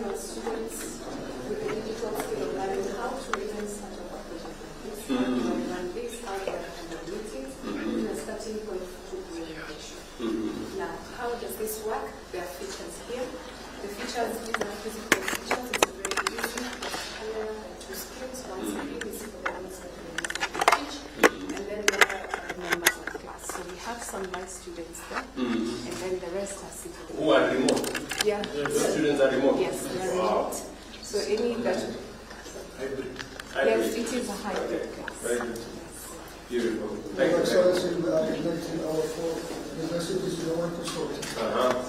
providing our students with the digital skill of learning how to even start a corporation. And this how they are handling meetings, the starting point to communication. Now, how does this work? There are features here. The features, these are physical features. It's a very easy camera and two screens. One screen is for the ones that we use to teach, and then there are the members of the class. So we have some live students there, and then the rest are sitting. Who are remote? Yeah. The students are remote? Yes, they are remote. So any that... Hybrid. Yes, it is a hybrid class. Very good. Beautiful. Thank you. So as we are connecting our four universities to the one consortium.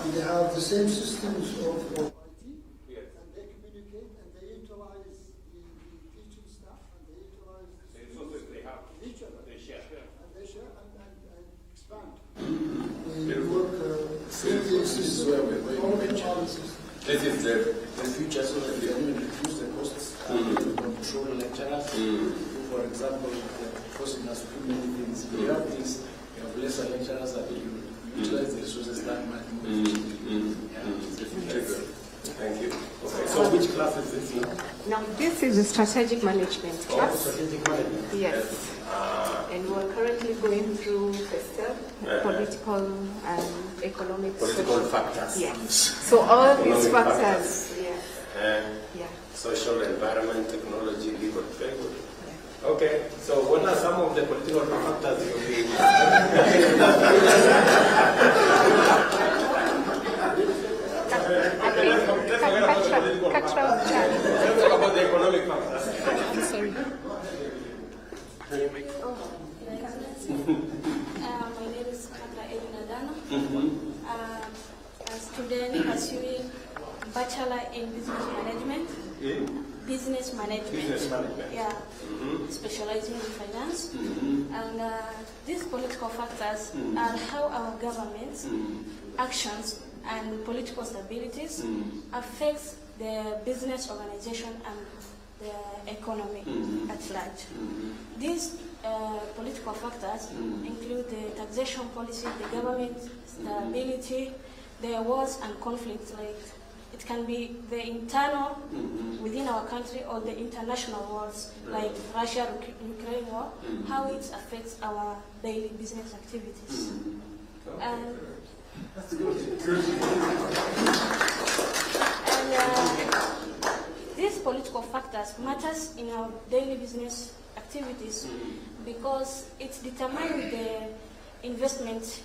And they have the same systems of IT, Yes. and they communicate and they utilize the teaching staff and they utilize the Resources they have. each other. They share. And they share and expand. We Beautiful. work This is where we're all going the to other systems. This is the... the future so that we can even reduce the costs and control lecturers. For example, costing us too many things. We have things, we have lesser lecturers that we utilize the resources that much more. It's the future. Very good. Thank you. Okay, so which class is this now? Now, this is the strategic management Oh, class. strategic management. Yes. And we're currently going through FESTEL, political and economic. Political factors. Yes. So all these Economic factors, yeah. Social, environment, technology, legal. Very good. Okay, so what are some of the political factors you'll be... Let's talk about the economic factors. Sorry. My name is Kata Elinadano. A student pursuing Bachelor in Business Management. Business Management. Business management. Yeah. Specializing in finance. And these political factors are how our government's actions and political stabilities affects the business organization and the economy at large. These political factors include the taxation policy, the government stability, the wars and conflicts, like it can be the internal within our country or the international wars, like Russia-Ukraine war, how it affects our daily business activities. And these political factors matters in our daily business activities because it determines the investment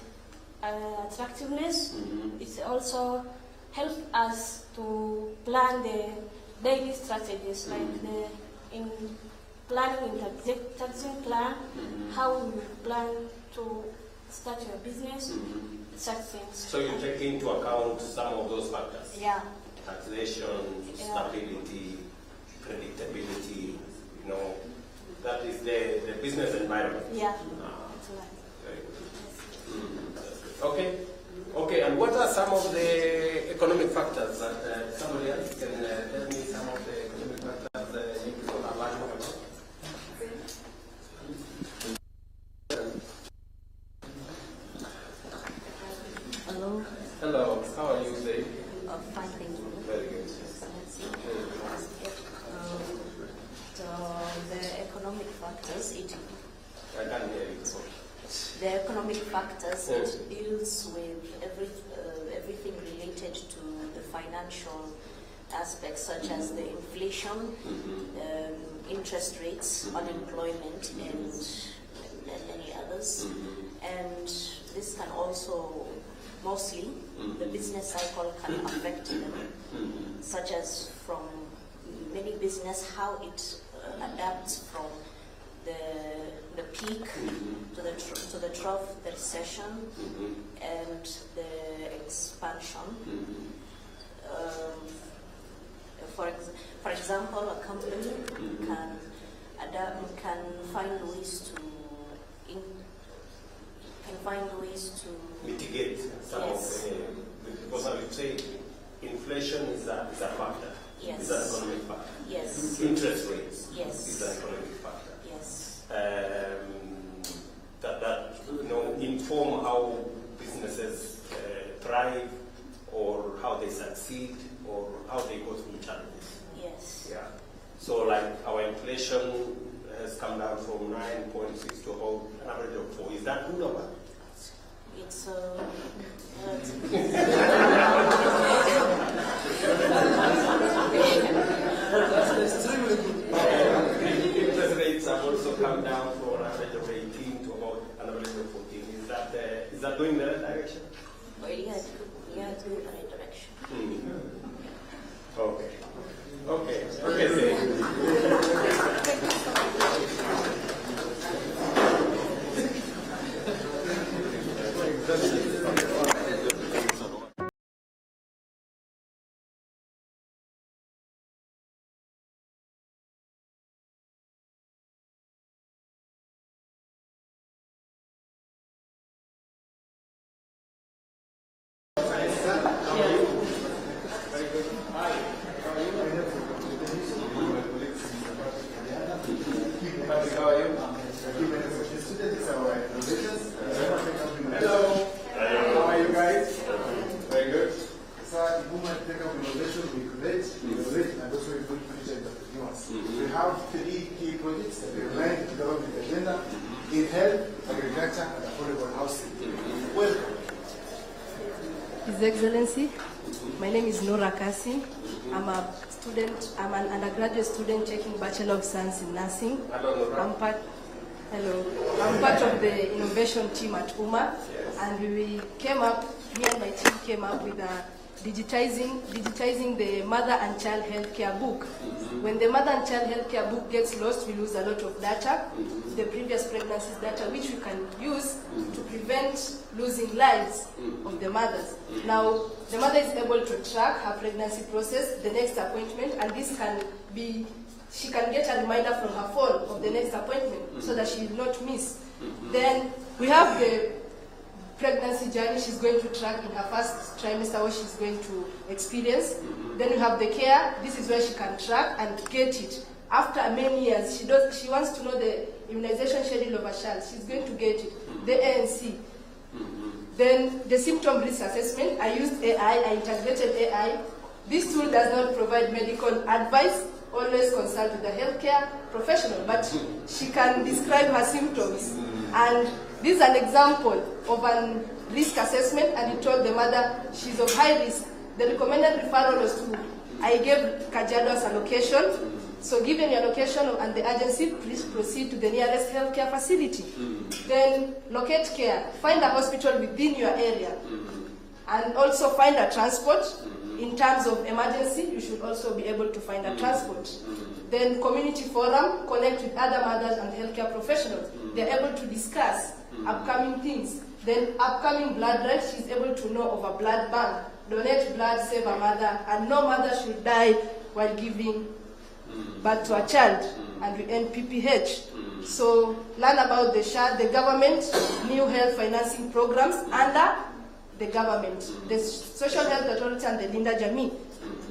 attractiveness. It also helps us to plan the daily strategies, like in planning in taxing plan, how we plan to start your business, such things. So you take into account some of those factors? Yeah. Taxation, stability, predictability, that is the business environment. Yeah. That's very good. Okay. Okay, and what are some of the economic factors that somebody else can tell me some of the economic factors that you people are learning about? Hello. Hello, how are you today? Fine, thank you. Very good. So the economic factors, I can't hear you. the economic factors, it deals with everything related to the financial aspects, such as the inflation, interest rates, unemployment, and many others. And this can also, mostly, the business cycle can affect them, such as from many business, how it adapts from the peak to the trough, the recession, and the expansion. For example, a company can find ways to mitigate some of the, because I would say inflation is a factor. Yes. It's an economic factor. Yes. Interest rates. Yes. Is an economic factor. Yes. That inform how businesses thrive, or how they succeed, or how they go through challenges. Yes. Yeah. So like our inflation has come down from 9.6 to about an average of 4. Is that good or bad? It's extremely good. Interest rates have also come down from an average of 18 to about an average of 14. Is that going in the right direction? well, yeah, it's going in the right direction. Okay. Hello. How are you guys? Very good. Umma innovation, we create, innovate, and also we build future entrepreneurs. We have 3 key projects that we align with the development agenda in health, agriculture, and affordable housing. Welcome. His Excellency, my name is Nora Kasi. I'm an undergraduate student taking Bachelor of Science in Nursing. Hello, Nora. I'm part of the innovation team at Umma, and me and my team came up with digitizing the mother and child healthcare book. When the mother and child healthcare book gets lost, we lose a lot of data, the previous pregnancies data, which we can use to prevent losing lives of the mothers. Now, the mother is able to track her pregnancy process, the next appointment, and this can be, she can get a reminder from her phone of the next appointment so that she will not miss. Then we have the pregnancy journey she's going to track in her first trimester, what she's going to experience. Then we have the care. This is where she can track and get it. After many years, she wants to know the immunization schedule of her child. She's going to get it. The ANC. Then the symptom risk assessment. I used AI, I integrated AI. This tool does not provide medical advice. Always consult with a healthcare professional, but she can describe her symptoms. And this is an example of a risk assessment, and it told the mother she's of high risk. The recommended referral was to, I gave Kajiado as a location. So given your location and the agency, please proceed to the nearest healthcare facility. Then locate care, find a hospital within your area. And also find a transport. In terms of emergency, you should also be able to find a transport. Then community forum, connect with other mothers and healthcare professionals. They're able to discuss upcoming things. Then upcoming blood drive, she's able to know of a blood bank. Donate blood, save a mother, and no mother should die while giving birth to a child. And we end PPH. So learn about the government, new health financing programs under the government, the Social Health Authority and the Linda Jamii.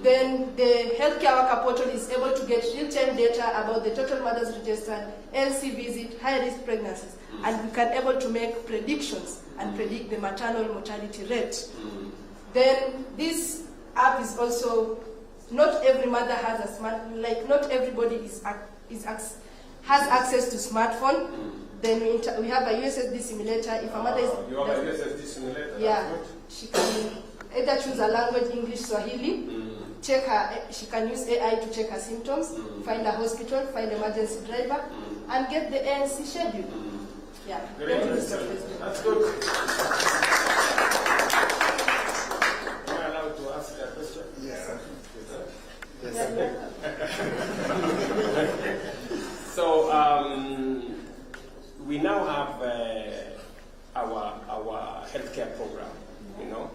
Then the healthcare worker portal is able to get real-time data about the total mothers registered, LC visit, high-risk pregnancies, and we can able to make predictions and predict the maternal mortality rate. Then this app is also, not every mother has a not everybody has access to smartphone. Then we have a USSD simulator. If a mother is... You have a USSD simulator? Yeah. She can either choose a language, English, Swahili, check her, she can use AI to check her symptoms, find a hospital, find an emergency driver, and get the ANC schedule. Yeah. Very interesting. That's good. Am I allowed to ask a question? Yes. So, we now have our healthcare program, you know.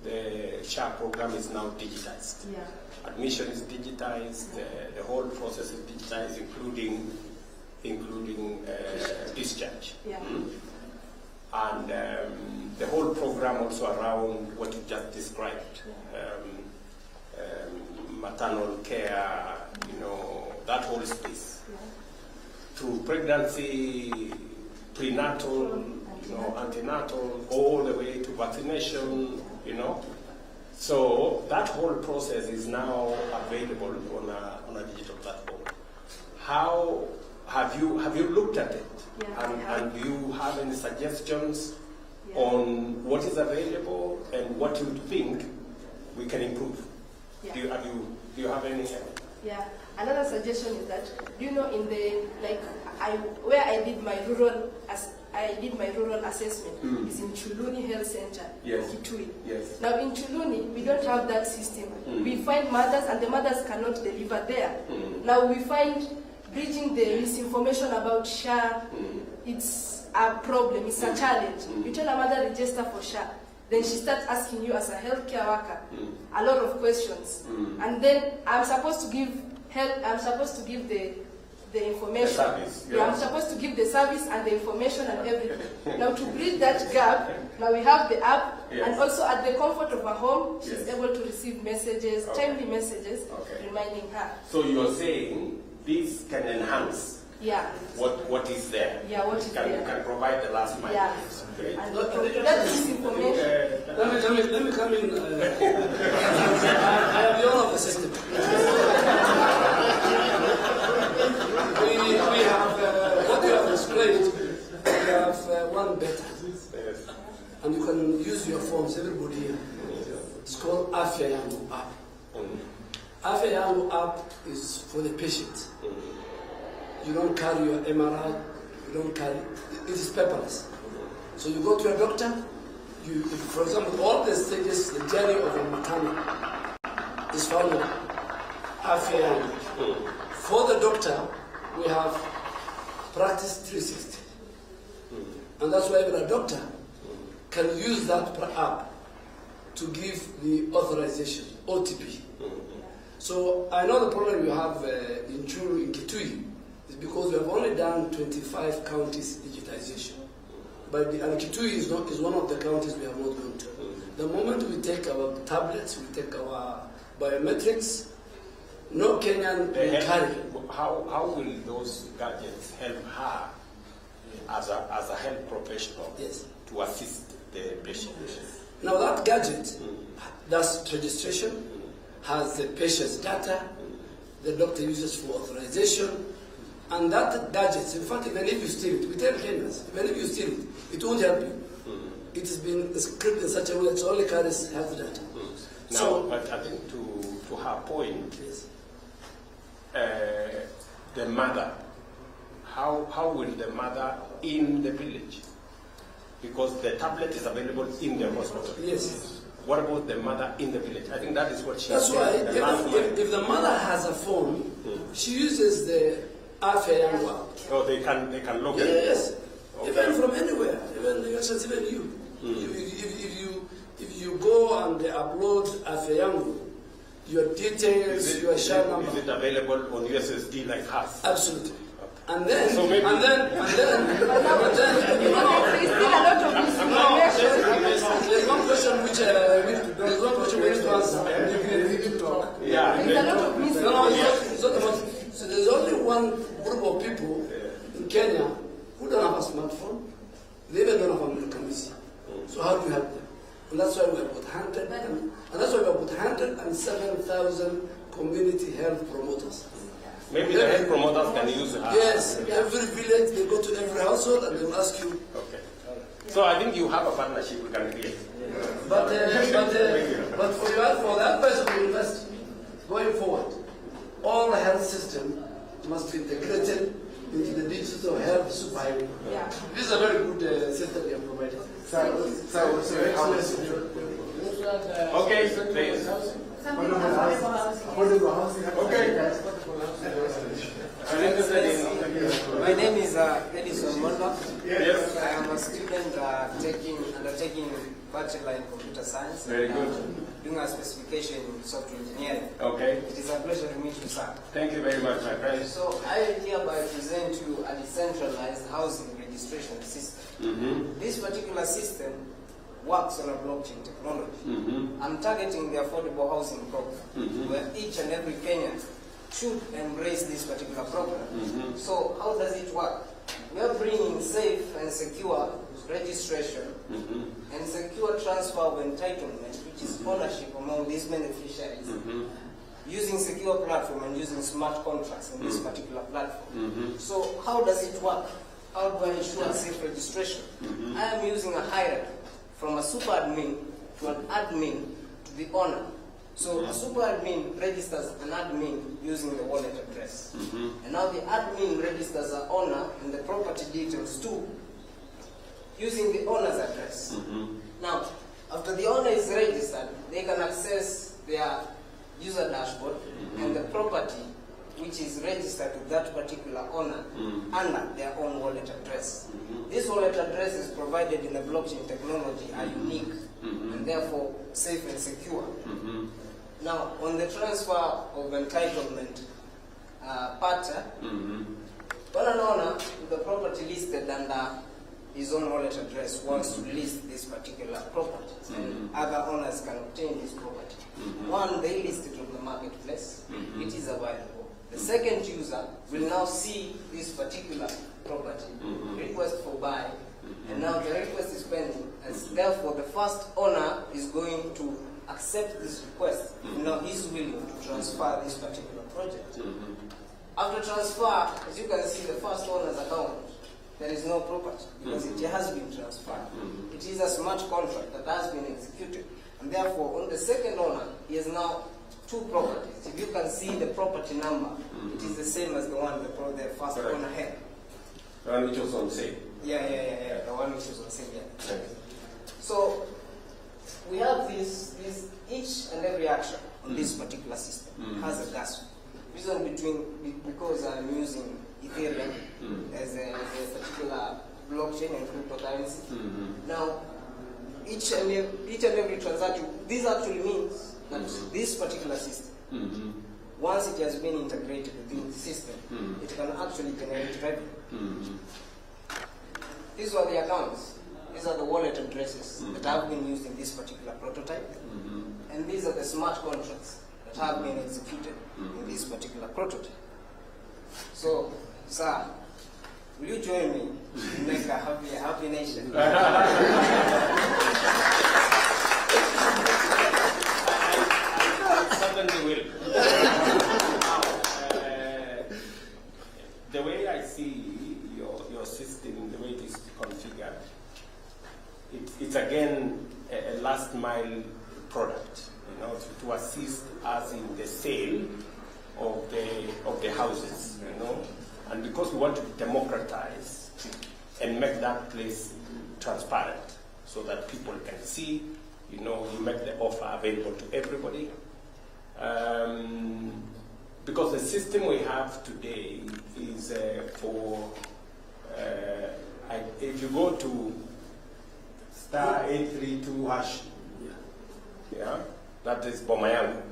The SHA program is now digitized. Yeah. Admission is digitized, the whole process is digitized, including discharge. Yeah. And the whole program also around what you just described, maternal care, you know, that whole space. Yeah. Through pregnancy, prenatal, you know, antenatal, all the way to vaccination, you know. So that whole process is now available on a digital platform. How have you looked at it? Yeah, and do you have any suggestions on what is available and what you think we can improve? Yeah. Do you have any? Yeah. Another suggestion is that, in the where I did my rural assessment is in Chuluni Health Center, Kitui. Yes. Now in Chuluni, we don't have that system. We find mothers, and the mothers cannot deliver there. Now we find bridging the misinformation about SHA, it's a problem, it's a challenge. You tell a mother register for SHA, then she starts asking you as a healthcare worker a lot of questions. And then I'm supposed to give the information. The service, I'm supposed to give the service and the information and everything. Now to bridge that gap, now we have the app, and also at the comfort of her home, she's able to receive messages, timely messages, reminding her. So you're saying this can enhance what is there? Yeah, what is there? Can provide the last mile. Yeah. Okay. And that is information. Let me come in. I am the owner of the system. we have, what you have displayed, we have one beta. And you can use your phones, everybody here. It's called Afya Yangu app. Afya Yangu app is for the patient. You don't carry your MRI, it is paperless. So you go to a doctor, for example, all the stages, the journey of a maternal is found in Afya Yangu. For the doctor, we have Practice 360. And that's why even a doctor can use that app to give the authorization, OTP. So I know the problem you have in Churu, in Kitui, is because we have only done 25 counties digitization. But Kitui is one of the counties we have not gone to. The moment we take our tablets, we take our biometrics, no Kenyan will carry. How will those gadgets help her as a health professional to assist the patient? Now that gadget does registration, has the patient's data, the doctor uses for authorization, and that gadget, in fact, even if you steal it, we tell Kenyans, even if you steal it, it won't help you. It has been scripted in such a way that it only carries health data. Now, but I think to her point, the mother, how will the mother in the village? Because the tablet is available in the hospital. Yes. What about the mother in the village? I think that is what she That's said. why, if the mother has a phone, she uses the Afya Yangu app. Oh, they can log in? Yes. Okay. Even from anywhere, even you. If you go and upload Afya Yangu, your details, your share number. Is it available on USSD like us? Absolutely. And then, so maybe There's one question which we need to answer. So there's only one group of people in Kenya who don't have a smartphone. They even don't have a mechanism. So how do we help them? And that's why we have got 107,000 community health promoters. Maybe the health promoters can use it. Yes, every village, they go to every household and they'll ask you. Okay. So I think you have a partnership we can create. But for that person to invest going forward, all the health system must be integrated into the digital health superhighway. Yeah. This is a very good system we have provided. Okay, please. My name is Umma. Yes. I am a student undertaking Bachelor in Computer Science. Very good. Doing a specification in software engineering. Okay. It is a pleasure to meet you, sir. Thank you very much, my friend. So I hereby present you a decentralized housing registration system. This particular system works on a blockchain technology. I'm targeting the affordable housing program, where each and every Kenyan should embrace this particular program. So how does it work? We are bringing safe and secure registration and secure transfer of entitlement which is ownership among these beneficiaries, using secure platform and using smart contracts in this particular platform. So how does it work? How do I ensure safe registration? I am using a hierarchy from a super admin to an admin to the owner. So a super admin registers an admin using the wallet address. And now the admin registers an owner and the property details too, using the owner's address. Now, after the owner is registered, they can access their user dashboard and the property which is registered to that particular owner under their own wallet address. This wallet address is provided in the blockchain technology, are unique and therefore safe and secure. Now, on the transfer of entitlement pattern, when an owner with the property listed under his own wallet address wants to list this particular property, and other owners can obtain this property. One, they list it on the marketplace, it is available. The second user will now see this particular property, request for buy, and now the request is pending, and therefore the first owner is going to accept this request. Now he's willing to transfer this particular project. After transfer, as you can see, the first owner's account, there is no property because it has been transferred. It is a smart contract that has been executed, and therefore on the second owner, he has now two properties. If you can see the property number, it is the same as the one the first owner had. The one which was on sale. Yeah, the one which was on sale. Yeah. So we have this each and every action on this particular system has a gas. Reason because I'm using Ethereum as a particular blockchain and cryptocurrency. Now, each and every transaction, this actually means that this particular system, once it has been integrated within the system, it can actually generate revenue. These are the accounts. These are the wallet addresses that have been used in this particular prototype. And these are the smart contracts that have been executed in this particular prototype. So, sir, will you join me to make a happy nation? I certainly will. The way I see your system, the way it is configured, it's again a last mile product, to assist us in the sale of the houses, and because we want to democratize and make that place transparent so that people can see, you make the offer available to everybody. Because the system we have today is if you go to *832# that is Bomayangu,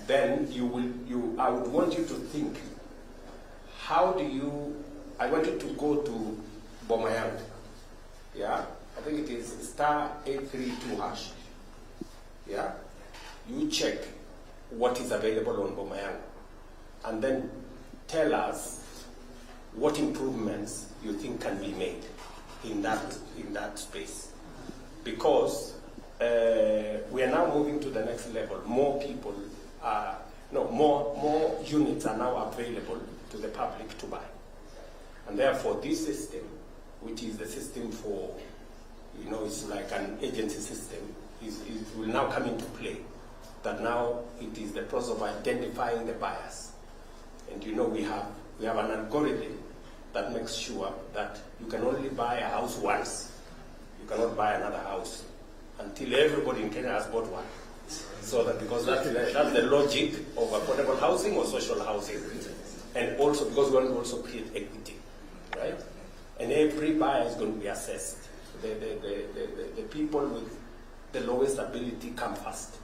then I would want you to think, I want you to go to Bomayangu, I think it is *832#, you check what is available on Bomayangu, and then tell us what improvements you think can be made in that space. Because we are now moving to the next level. More units are now available to the public to buy. And therefore this system, which is the system for, it's like an agency system, it will now come into play. That now it is the process of identifying the buyers. And we have an algorithm that makes sure that you can only buy a house once. You cannot buy another house until everybody in Kenya has bought one. So because that's the logic of affordable housing or social housing. And also because we want to also create equity, right? And every buyer is going to be assessed. The people with the lowest ability come first,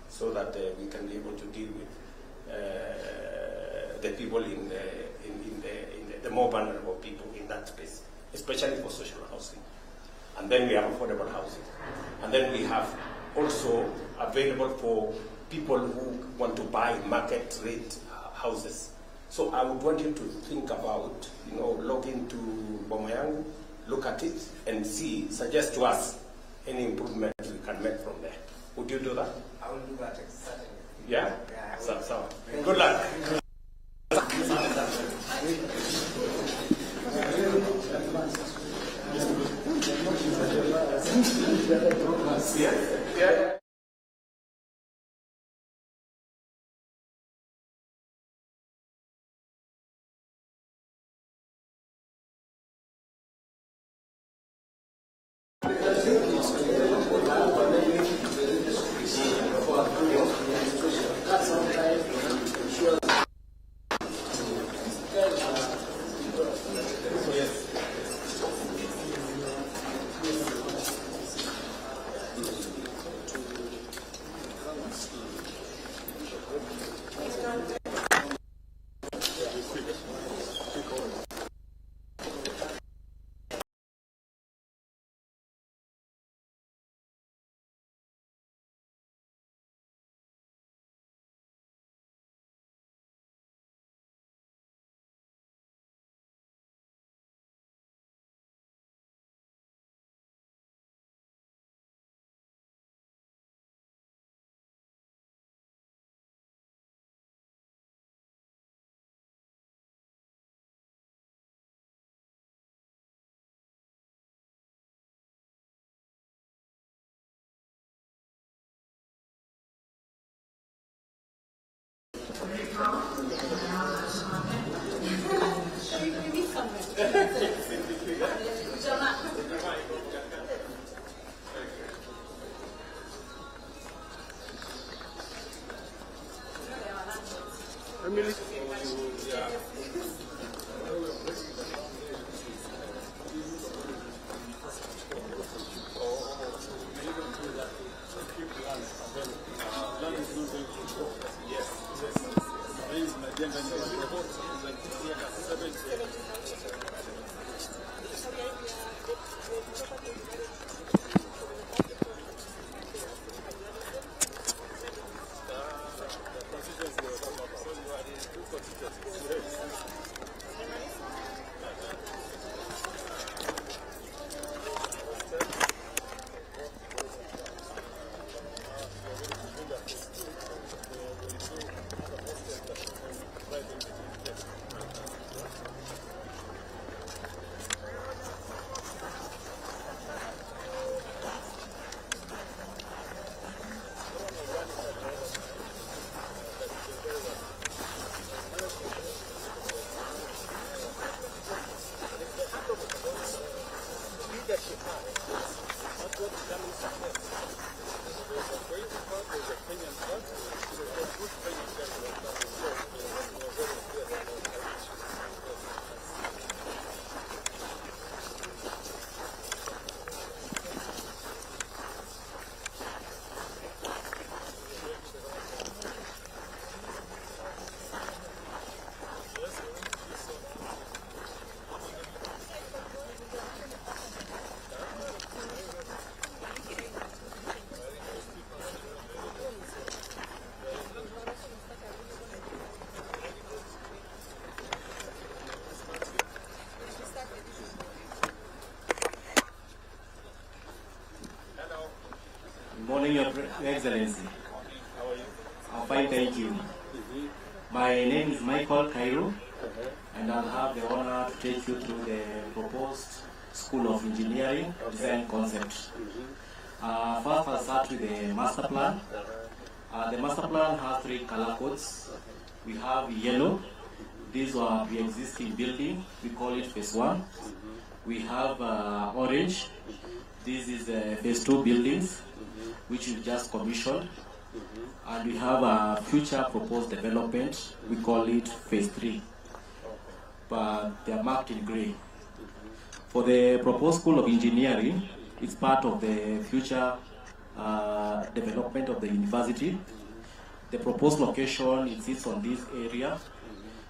so that we can be able to deal with the people in the more vulnerable people in that space, especially for social housing. And then we have affordable housing. And then we have also available for people who want to buy market rate houses. So I would want you to think about, log into Bomayangu, look at it and suggest to us any improvements we can make from there. Would you do that? I will do that, certainly. Yeah? Yeah, I So, will. so. Good luck. Yeah. Good morning, Your Excellency. I'm fine, thank you. My name is Michael Cairo, and I'll have the honor to take you through the proposed School of Engineering Design Concept. First, I'll start with the master plan. The master plan has 3 color codes. We have yellow. These are the existing building. We call it phase 1. We have orange. This is phase 2 buildings, which we just commissioned. And we have a future proposed development. We call it phase 3. But they are marked in gray. For the proposed School of Engineering, it's part of the future development of the university. The proposed location, it sits on this area,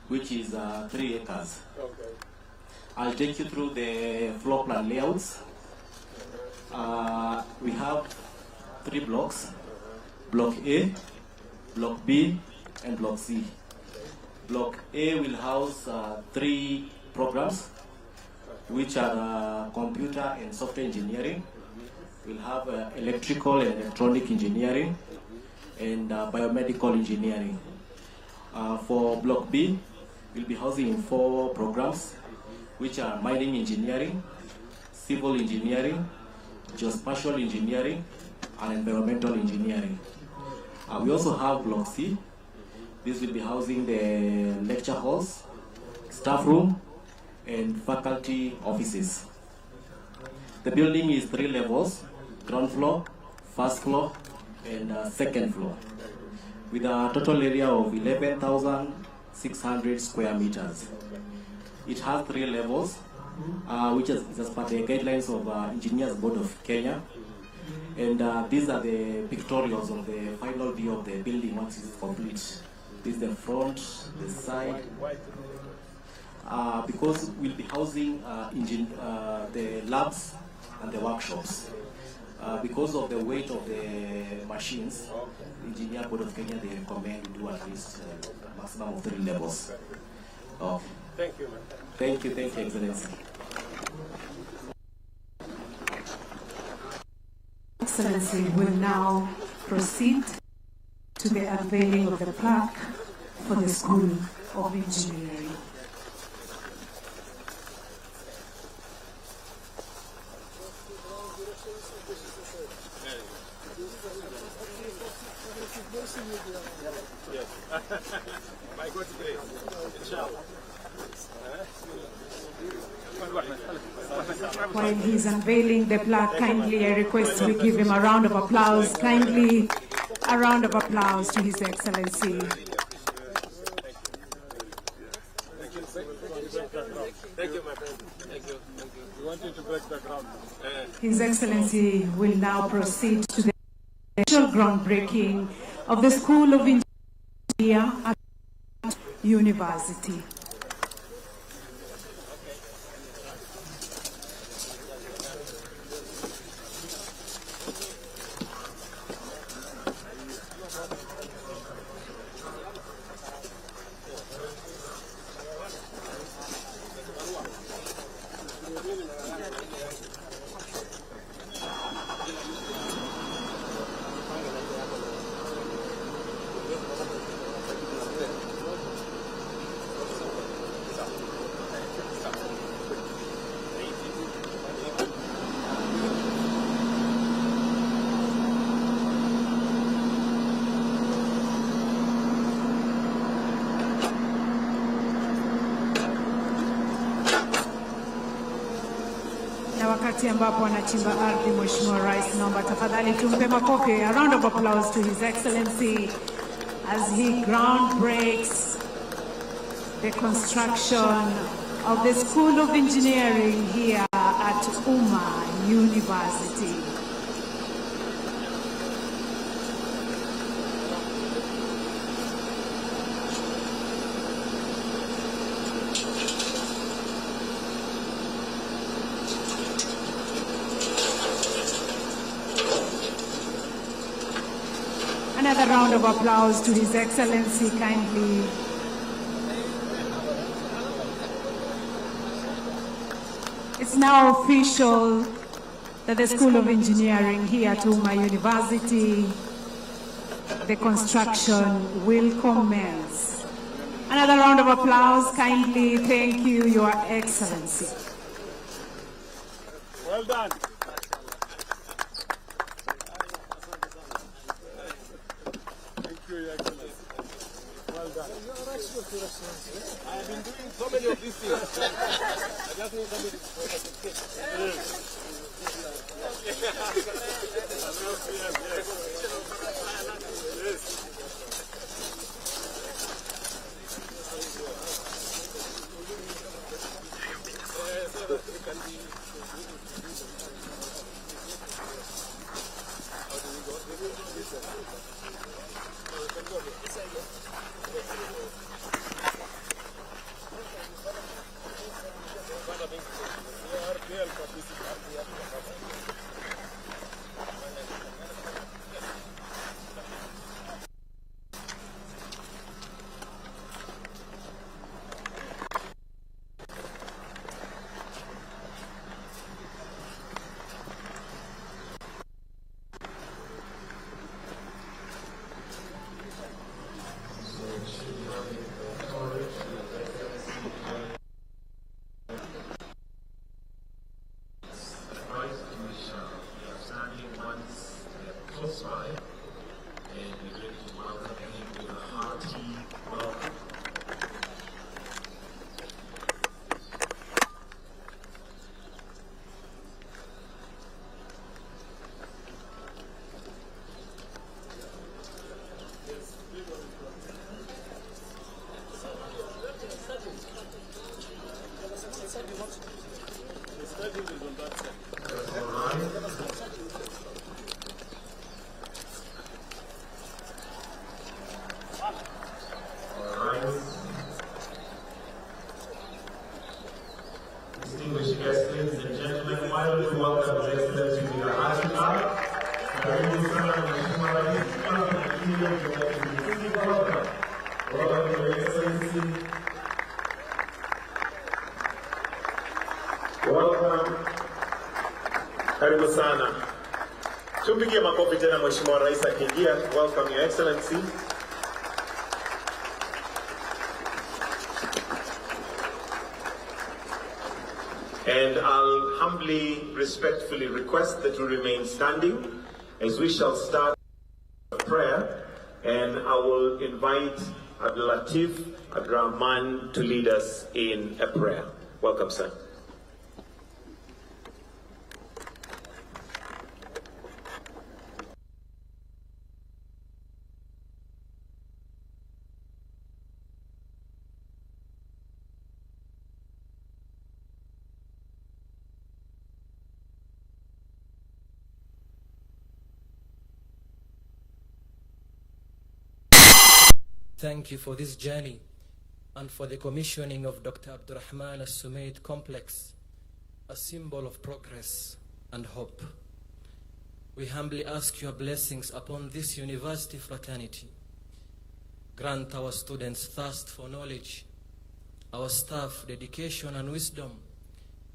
which is 3 acres. I'll take you through the floor plan layouts. We have 3 blocks: Block A, Block B, and Block C. Block A will house 3 programs, which are computer and software engineering. we'll have electrical and electronic engineering and biomedical engineering. For Block B, we'll be housing in 4 programs, which are mining engineering, civil engineering, geospatial engineering, and environmental engineering. We also have Block C. This will be housing the lecture halls, staff room, and faculty offices. The building is 3 levels: ground floor, first floor, and second floor, with a total area of 11,600 square meters. It has 3 levels, which is as per the guidelines of Engineers Board of Kenya. And these are the pictorials of the final view of the building once it's complete. This is the front, the side. Because we'll be housing the labs and the workshops. Because of the weight of the machines, Engineer Board of Kenya, they recommend we do at least a maximum of 3 levels. Thank you, man. Thank you, Excellency. Excellency will now proceed to the unveiling of the plaque for the School of Engineering. By God's grace, inshallah. While he's unveiling the plaque, kindly I request we give him a round of applause. Kindly a round of applause to His Excellency. Thank you, my friend. Thank you. We want you to break the ground. His Excellency will now proceed to the official groundbreaking of the School of Engineering at University. Wakati ambapo anachimba ardhi, Mheshimiwa Rais, naomba tafadhali tumpe makofi. A round of applause to His Excellency as he ground breaks the construction of the School of Engineering here at Umma University. Another round of applause to His Excellency, kindly. It's now official that the School of Engineering here at Umma University, the construction will commence. Another round of applause, kindly. Thank you, Your Excellency. Well done. I have been doing so many of these things. I just need somebody to once close by, and we're ready to welcome him with a hearty welcome. Distinguished guests, ladies and gentlemen, why don't we welcome His Excellency with a hearty clap. Karibu sana Mheshimiwa Rais, welcome Your Excellency. Welcome. Karibu sana. Tumpigie makofi tena Mheshimiwa Rais akiingia. Welcome Your Excellency. And I'll humbly, respectfully request that you remain standing as we shall start prayer. And I will invite Abdul Latif Abdurrahman to lead us in a prayer. Welcome, sir. Thank you for this journey and for the commissioning of Dr. Abdurrahman As-Sumaid Complex, a symbol of progress and hope. We humbly ask your blessings upon this university fraternity. Grant our students thirst for knowledge, our staff dedication and wisdom,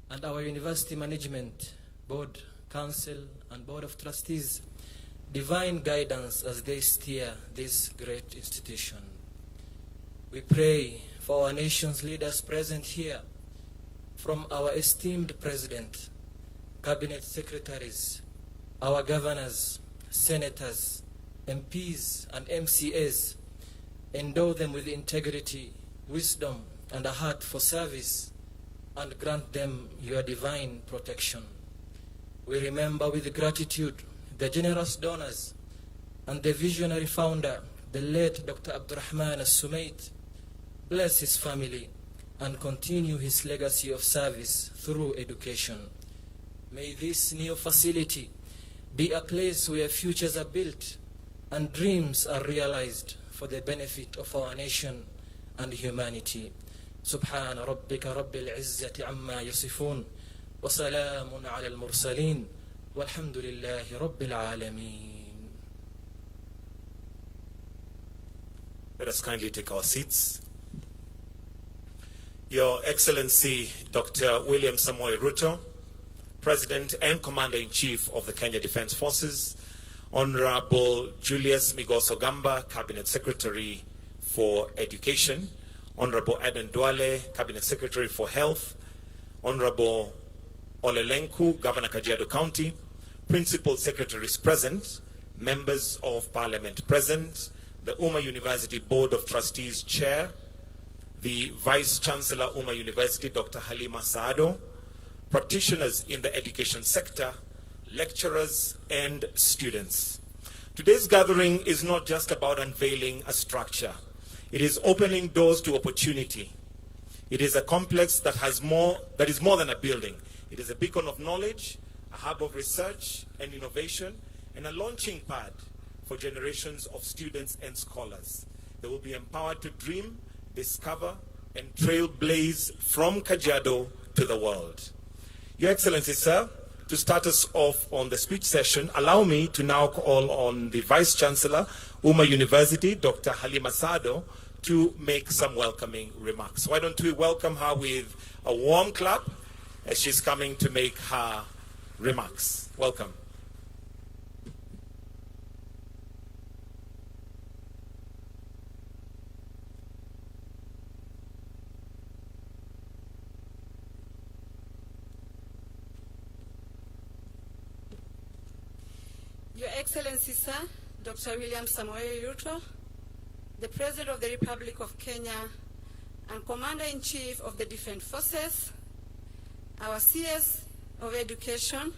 and our university management, board, council, and board of trustees divine guidance as they steer this great institution. We pray for our nation's leaders present here, from our esteemed President, Cabinet Secretaries, our governors, senators, MPs, and MCAs. Endow them with integrity, wisdom, and a heart for service, and grant them your divine protection. We remember with gratitude the generous donors and the visionary founder, the late Dr. Abdurrahman As-Sumaid. Bless his family and continue his legacy of service through education. May this new facility be a place where futures are built and dreams are realized for the benefit of our nation and humanity. Subhana rabbika rabbil izzati amma yasifun wa salamun ala al-mursalin walhamdulillahi rabbil alameen. Let us kindly take our seats. Your Excellency, Dr. William Samoei Ruto, President and Commander-in-Chief of the Kenya Defense Forces, Honorable Julius Migos Ogamba, Cabinet Secretary for Education, Honorable Aden Duale, Cabinet Secretary for Health, Honorable Olelenku, Governor Kajiado County, Principal Secretaries present, Members of Parliament present, the Umma University Board of Trustees Chair, the Vice Chancellor Umma University, Dr. Halima Saado, practitioners in the education sector, lecturers, and students. Today's gathering is not just about unveiling a structure. It is opening doors to opportunity. It is a complex that is more than a building. It is a beacon of knowledge, a hub of research and innovation, and a launching pad for generations of students and scholars. They will be empowered to dream, discover, and trailblaze from Kajiado to the world. Your Excellency, sir, to start us off on the speech session, allow me to now call on the Vice Chancellor, Umma University, Dr. Halima Saado, to make some welcoming remarks. Why don't we welcome her with a warm clap as she's coming to make her remarks. Welcome. Your Excellency, Sir, Dr. William Samoei Ruto, the President of the Republic of Kenya and Commander-in-Chief of the Defense Forces, our CS of Education,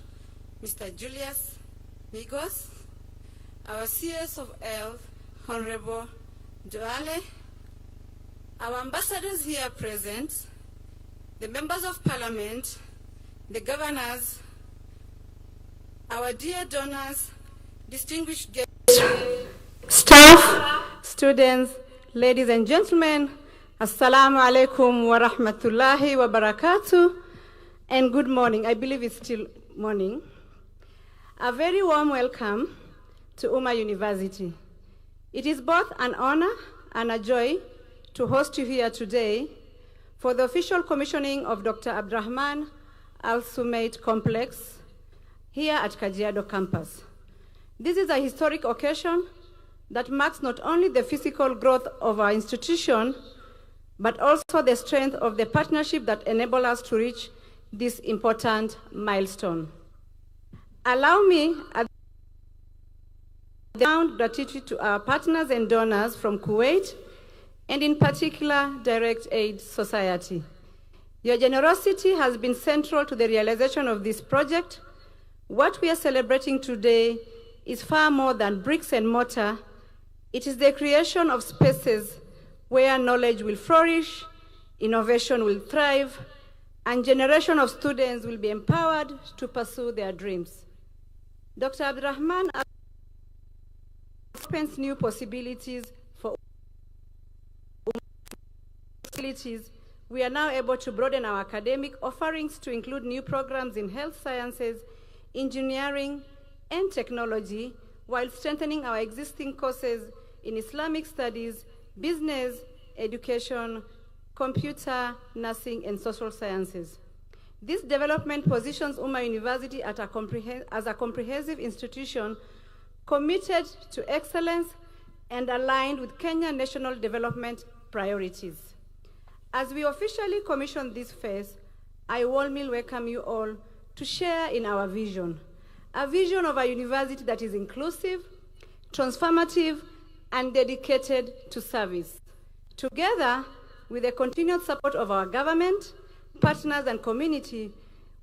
Mr. Julius Migos, our CS of Health, Honorable Joale, our ambassadors here present, the members of Parliament, the governors, our dear donors, distinguished guests, staff, students, ladies and gentlemen, Assalamu alaikum wa rahmatullahi wa barakatuh, and good morning. I believe it's still morning. A very warm welcome to Umma University. It is both an honor and a joy to host you here today for the official commissioning of Dr. Abdurrahman Al-Sumait Complex here at Kajiado campus. This is a historic occasion that marks not only the physical growth of our institution, but also the strength of the partnership that enables us to reach this important milestone. Allow me a profound gratitude to our partners and donors from Kuwait, and in particular, Direct Aid Society. Your generosity has been central to the realization of this project. What we are celebrating today is far more than bricks and mortar. It is the creation of spaces where knowledge will flourish, innovation will thrive, and generation of students will be empowered to pursue their dreams. Dr. Abdurrahman opens new possibilities for facilities. We are now able to broaden our academic offerings to include new programs in health sciences, engineering, and technology, while strengthening our existing courses in Islamic studies, business, education, computer, nursing, and social sciences. This development positions Umma University as a comprehensive institution committed to excellence and aligned with Kenya national development priorities. As we officially commission this phase, I warmly welcome you all to share in our vision, a vision of a university that is inclusive, transformative, and dedicated to service. Together, with the continued support of our government, partners, and community,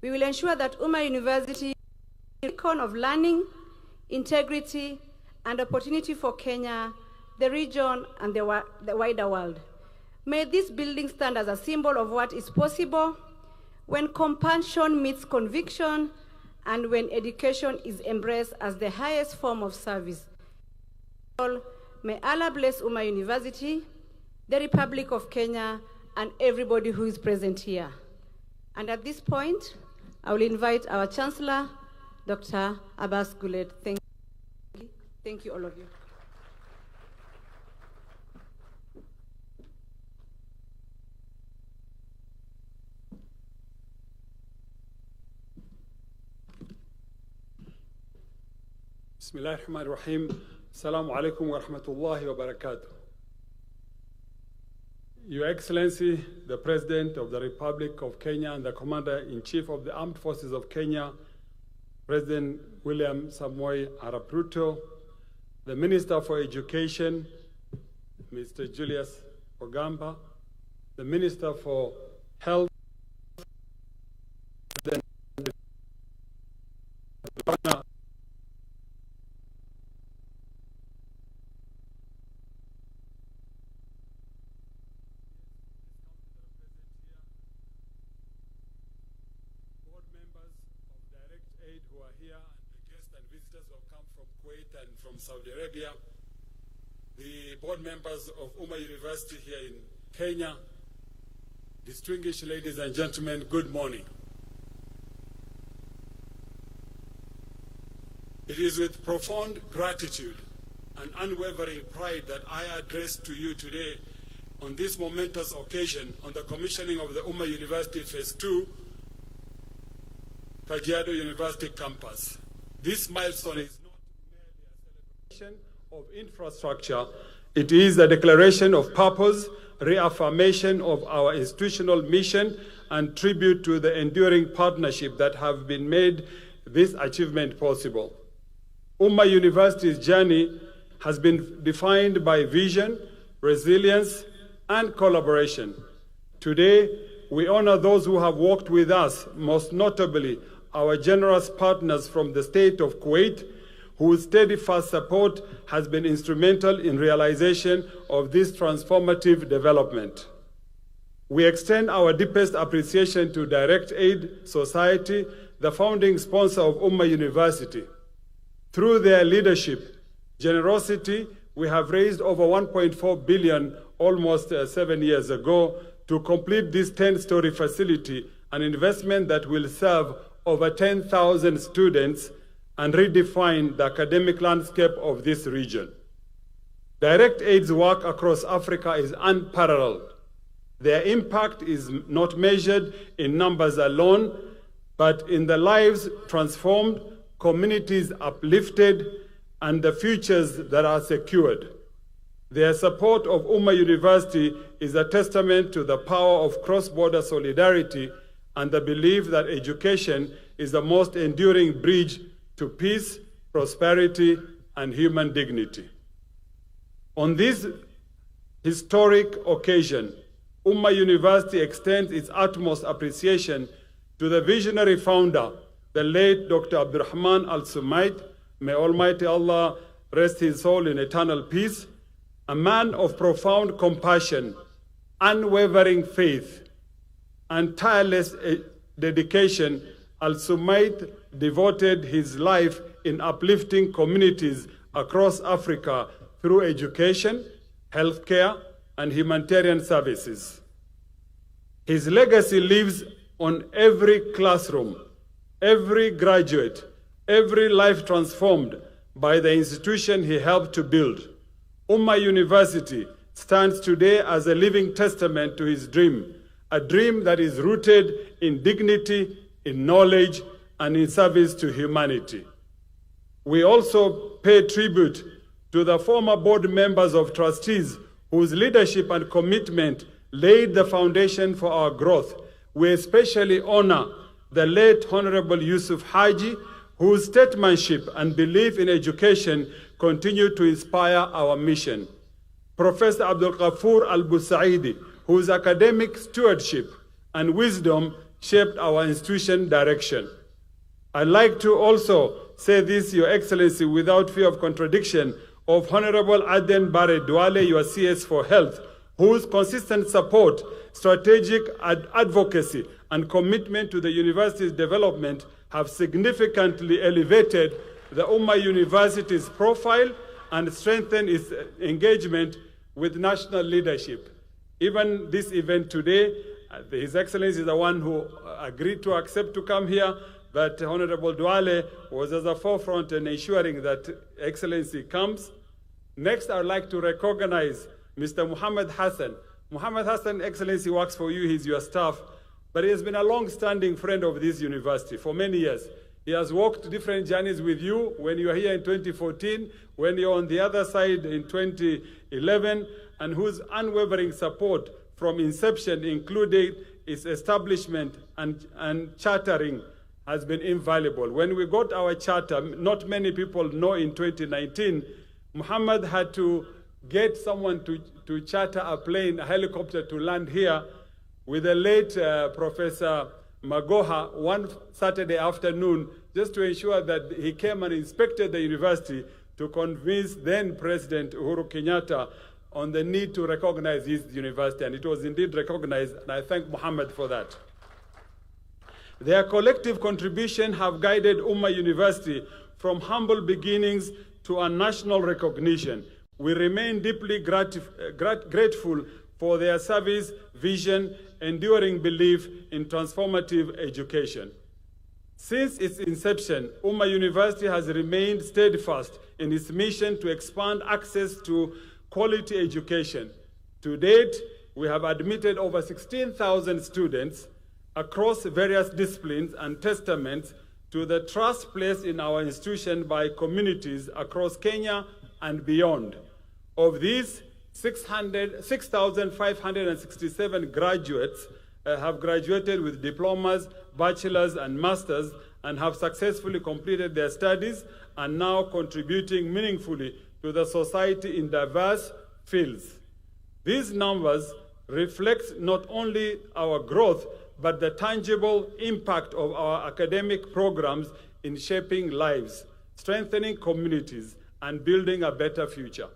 we will ensure that Umma University is a beacon of learning, integrity, and opportunity for Kenya, the region, and the wider world. May this building stand as a symbol of what is possible when compassion meets conviction and when education is embraced as the highest form of service. May Allah bless Umma University, the Republic of Kenya, and everybody who is present here. And at this point, I will invite our Chancellor, Dr. Abbas Guled. Thank you, all of you. Bismillah ar-Rahman ar-Rahim. Assalamu alaikum wa rahmatullahi wa barakatuh. Your Excellency, the President of the Republic of Kenya and the Commander-in-Chief of the Armed Forces of Kenya, President William Samoei Arap Ruto, the Minister for Education, Mr. Julius Ogamba, the Minister for Health, Saudi Arabia, the board members of Umma University here in Kenya, distinguished ladies and gentlemen, good morning. It is with profound gratitude and unwavering pride that I address to you today on this momentous occasion on the commissioning of the Umma University Phase 2, Kajiado University campus. This milestone is of infrastructure, it is a declaration of purpose, reaffirmation of our institutional mission, and tribute to the enduring partnership that have been made this achievement possible. Umma University's journey has been defined by vision, resilience, and collaboration. Today, we honor those who have worked with us, most notably our generous partners from the state of Kuwait, whose steadfast support has been instrumental in realization of this transformative development. We extend our deepest appreciation to Direct Aid Society, the founding sponsor of Umma University. Through their leadership, generosity, we have raised over 1.4 billion almost 7 years ago to complete this 10-story facility, an investment that will serve over 10,000 students and redefine the academic landscape of this region. Direct Aid's work across Africa is unparalleled. Their impact is not measured in numbers alone, but in the lives transformed, communities uplifted, and the futures that are secured. Their support of Umma University is a testament to the power of cross-border solidarity and the belief that education is the most enduring bridge to peace, prosperity, and human dignity. On this historic occasion, Umma University extends its utmost appreciation to the visionary founder, the late Dr. Abdurrahman Al-Sumayt. May Almighty Allah rest his soul in eternal peace. A man of profound compassion, unwavering faith, and tireless dedication, Al-Sumayt devoted his life in uplifting communities across Africa through education, healthcare, and humanitarian services. His legacy lives on every classroom, every graduate, every life transformed by the institution he helped to build. Umma University stands today as a living testament to his dream, a dream that is rooted in dignity, in knowledge, and in service to humanity. We also pay tribute to the former board members of trustees whose leadership and commitment laid the foundation for our growth. We especially honor the late Honorable Yusuf Haji, whose statesmanship and belief in education continue to inspire our mission. Professor Abdul Ghaffur Al-Busaidi, whose academic stewardship and wisdom shaped our institution direction. I'd like to also say this, Your Excellency, without fear of contradiction, of Honorable Aden Bare Duale, your CS for Health, whose consistent support, strategic advocacy, and commitment to the university's development have significantly elevated the Umma University's profile and strengthened its engagement with national leadership. Even this event today, His Excellency is the one who agreed to accept to come here, but Honorable Duale was at the forefront in ensuring that Excellency comes. Next, I would like to recognize Mr. Muhammad Hassan. Muhammad Hassan, Excellency, works for you, he's your staff, but he has been a long-standing friend of this university for many years. He has walked different journeys with you when you were here in 2014, when you're on the other side in 2011, and whose unwavering support from inception, including its establishment and chartering, has been invaluable. When we got our charter, not many people know in 2019, Muhammad had to get someone to charter a plane, a helicopter to land here with the late Professor Magoha one Saturday afternoon, just to ensure that he came and inspected the university to convince then President Uhuru Kenyatta on the need to recognize his university, and it was indeed recognized, and I thank Muhammad for that. Their collective contribution have guided Umma University from humble beginnings to a national recognition. We remain deeply grateful for their service, vision, enduring belief in transformative education. Since its inception, Umma University has remained steadfast in its mission to expand access to quality education. To date, we have admitted over 16,000 students across various disciplines and testaments to the trust placed in our institution by communities across Kenya and beyond. Of these, 6,567 graduates have graduated with diplomas, bachelor's, and master's, and have successfully completed their studies and now contributing meaningfully to the society in diverse fields. These numbers reflect not only our growth, but the tangible impact of our academic programs in shaping lives, strengthening communities, and building a better future.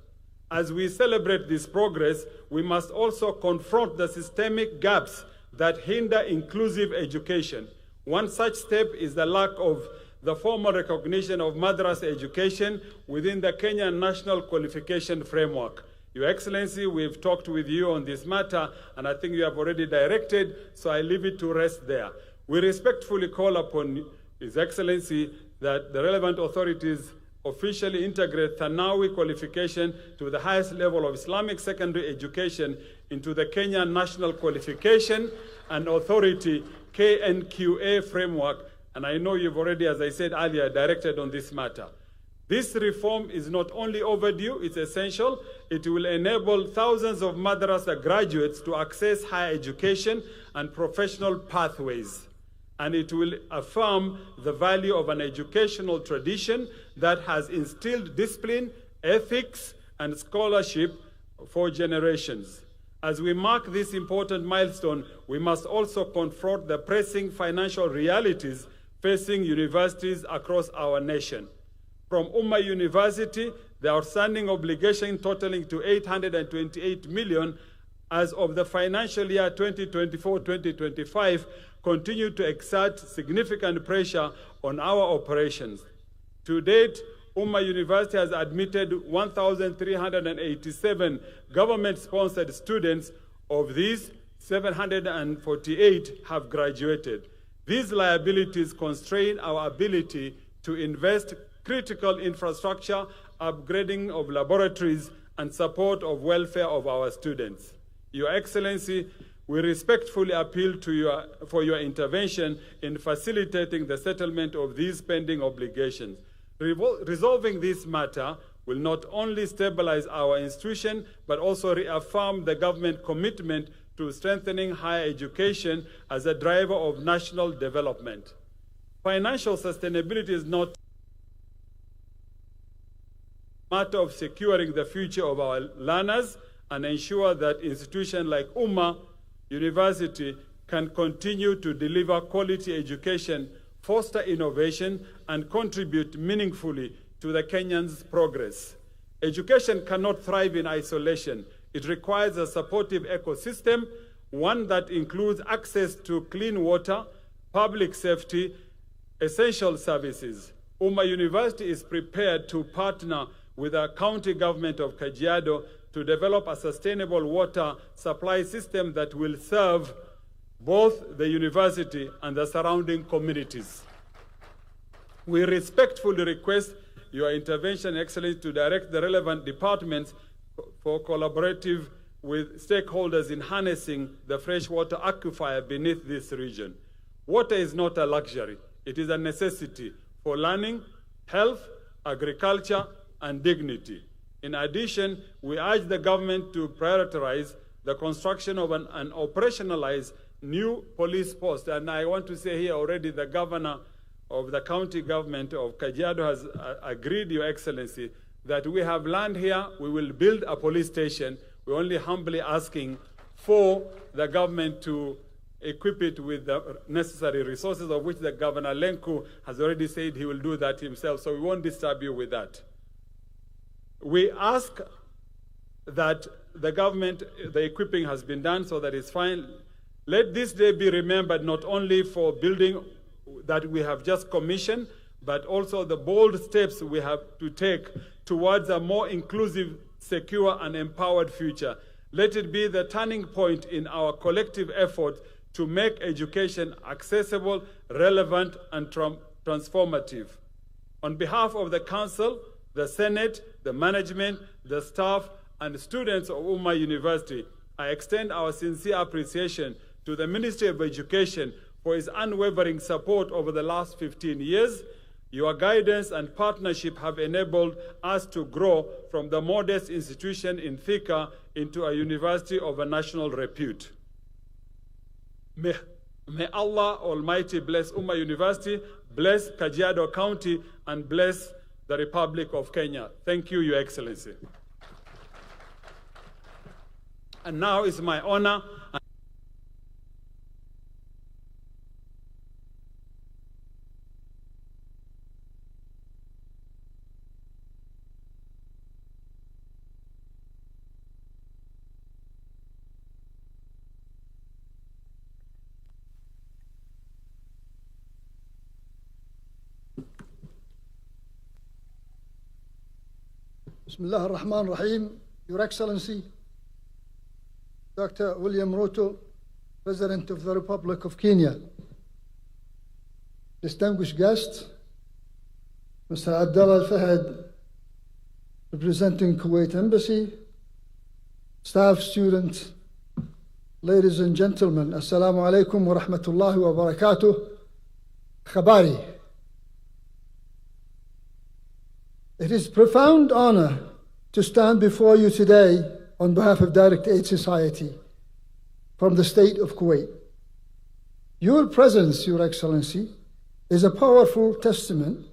As we celebrate this progress, we must also confront the systemic gaps that hinder inclusive education. One such step is the lack of the formal recognition of madrasa education within the Kenyan National Qualification Framework. Your Excellency, we've talked with you on this matter, and I think you have already directed, so I leave it to rest there. We respectfully call upon His Excellency that the relevant authorities officially integrate Thanawi qualification to the highest level of Islamic secondary education into the Kenya National Qualification and Authority KNQA framework, and I know you've already, as I said earlier, directed on this matter. This reform is not only overdue, it's essential. It will enable thousands of madrasa graduates to access higher education and professional pathways. And it will affirm the value of an educational tradition that has instilled discipline, ethics, and scholarship for generations. As we mark this important milestone, we must also confront the pressing financial realities facing universities across our nation. From Umma University, the outstanding obligation totaling to 828 million as of the financial year 2024-2025 continue to exert significant pressure on our operations. To date, Umma University has admitted 1,387 government-sponsored students. Of these, 748 have graduated. These liabilities constrain our ability to invest critical infrastructure, upgrading of laboratories, and support of welfare of our students. Your Excellency, we respectfully appeal to for your intervention in facilitating the settlement of these pending obligations. Resolving this matter will not only stabilize our institution, but also reaffirm the government commitment to strengthening higher education as a driver of national development. Financial sustainability is not a matter of securing the future of our learners and ensure that institutions like Umma University can continue to deliver quality education, foster innovation, and contribute meaningfully to the Kenyans' progress. Education cannot thrive in isolation. It requires a supportive ecosystem, one that includes access to clean water, public safety, essential services. Umma University is prepared to partner with the county government of Kajiado to develop a sustainable water supply system that will serve both the university and the surrounding communities. We respectfully request your intervention, Excellency, to direct the relevant departments for collaborative with stakeholders in harnessing the freshwater aquifer beneath this region. Water is not a luxury. It is a necessity for learning, health, agriculture, and dignity. In addition, we urge the government to prioritize the construction of an operationalized new police post. And I want to say here already the governor of the county government of Kajiado has agreed, Your Excellency, that we have land here, we will build a police station. We're only humbly asking for the government to equip it with the necessary resources, of which the Governor Lenku has already said he will do that himself, so we won't disturb you with that. We ask that the government, the equipping has been done, so that it's fine. Let this day be remembered not only for building that we have just commissioned, but also the bold steps we have to take towards a more inclusive, secure, and empowered future. Let it be the turning point in our collective effort to make education accessible, relevant, and transformative. On behalf of the Council, the Senate, the management, the staff, and students of Umma University, I extend our sincere appreciation to the Ministry of Education for its unwavering support over the last 15 years. Your guidance and partnership have enabled us to grow from the modest institution in Thika into a university of a national repute. May Allah Almighty bless Umma University, bless Kajiado County, and bless the Republic of Kenya. Thank you, Your Excellency. And now it's my honor. Bismillah ar-Rahman ar-Rahim. Your Excellency, Dr. William Ruto, President of the Republic of Kenya. Distinguished guests, Mr. Abdullah Al-Fahad, representing Kuwait Embassy, staff, students, ladies and gentlemen, Assalamu alaikum wa rahmatullahi wa barakatuh. Khabari. It is a profound honor to stand before you today on behalf of Direct Aid Society from the state of Kuwait. Your presence, Your Excellency, is a powerful testament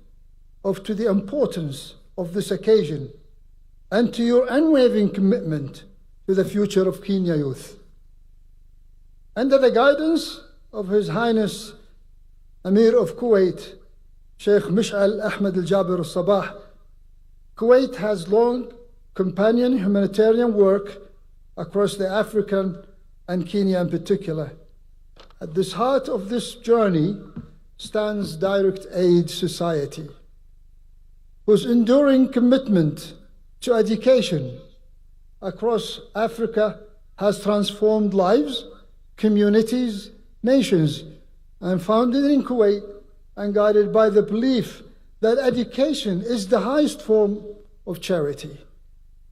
to the importance of this occasion and to your unwavering commitment to the future of Kenya youth. Under the guidance of His Highness Amir of Kuwait, Sheikh Mish'al Ahmed Al-Jabir Al-Sabah, Kuwait has long companion humanitarian work across the African and Kenya in particular. At the heart of this journey stands Direct Aid Society, whose enduring commitment to education across Africa has transformed lives, communities, nations, and founded in Kuwait and guided by the belief that education is the highest form of charity.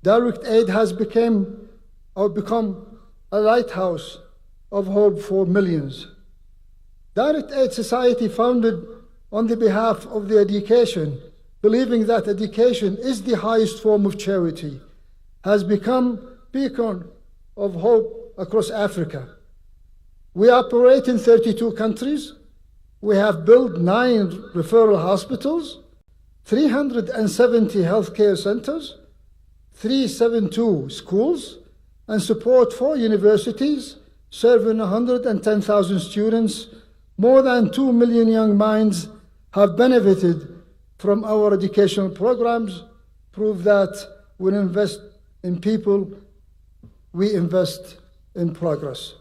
Direct Aid has become a lighthouse of hope for millions. Direct Aid Society, founded on the behalf of the education, believing that education is the highest form of charity, has become a beacon of hope across Africa. We operate in 32 countries. We have built 9 referral hospitals, 370 healthcare centers, 372 schools, and support 4 universities, serving 110,000 students. More than 2 million young minds have benefited from our educational programs, prove that when we invest in people, we invest in progress.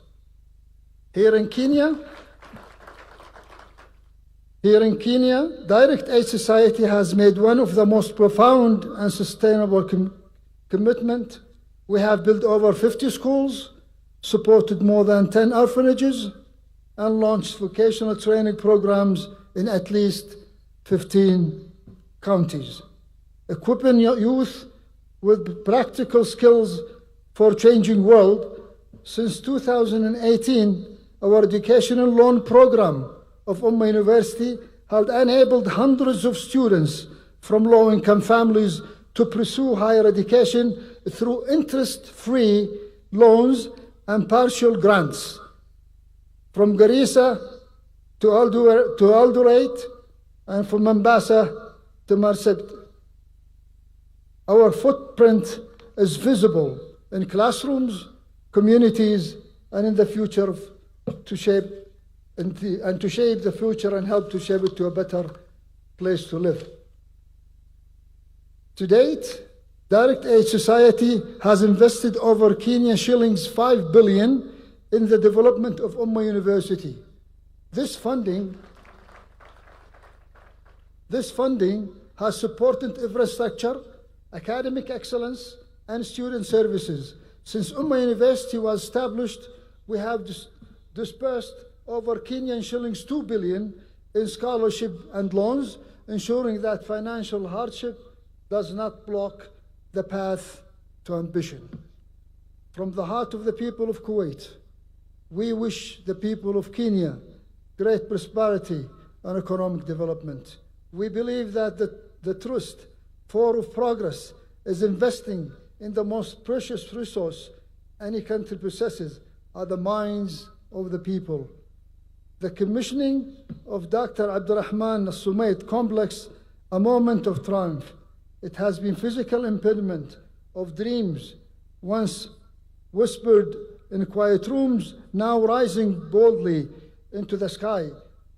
Here in Kenya, Direct Aid Society has made one of the most profound and sustainable commitment. We have built over 50 schools, supported more than 10 orphanages, and launched vocational training programs in at least 15 counties, equipping youth with practical skills for a changing world. Since 2018, our educational loan program of Umma University has enabled hundreds of students from low-income families to pursue higher education through interest-free loans and partial grants. From Garissa to Eldoret and from Mombasa to Marsabit. Our footprint is visible in classrooms, communities, and in the future to shape the future and help to shape it to a better place to live. To date, Direct Aid Society has invested over Kenya shillings 5 billion in the development of Umma University. This funding has supported infrastructure, academic excellence, and student services. Since Umma University was established, we have dispersed over Kenyan shillings 2 billion in scholarship and loans, ensuring that financial hardship does not block the path to ambition. From the heart of the people of Kuwait, we wish the people of Kenya great prosperity and economic development. We believe that the truest form of progress is investing in the most precious resource any country possesses, are the minds of the people. the commissioning of Dr. Abdurrahman Al-Sumait complex a moment of triumph. It has been physical impediment of dreams, once whispered in quiet rooms, now rising boldly into the sky.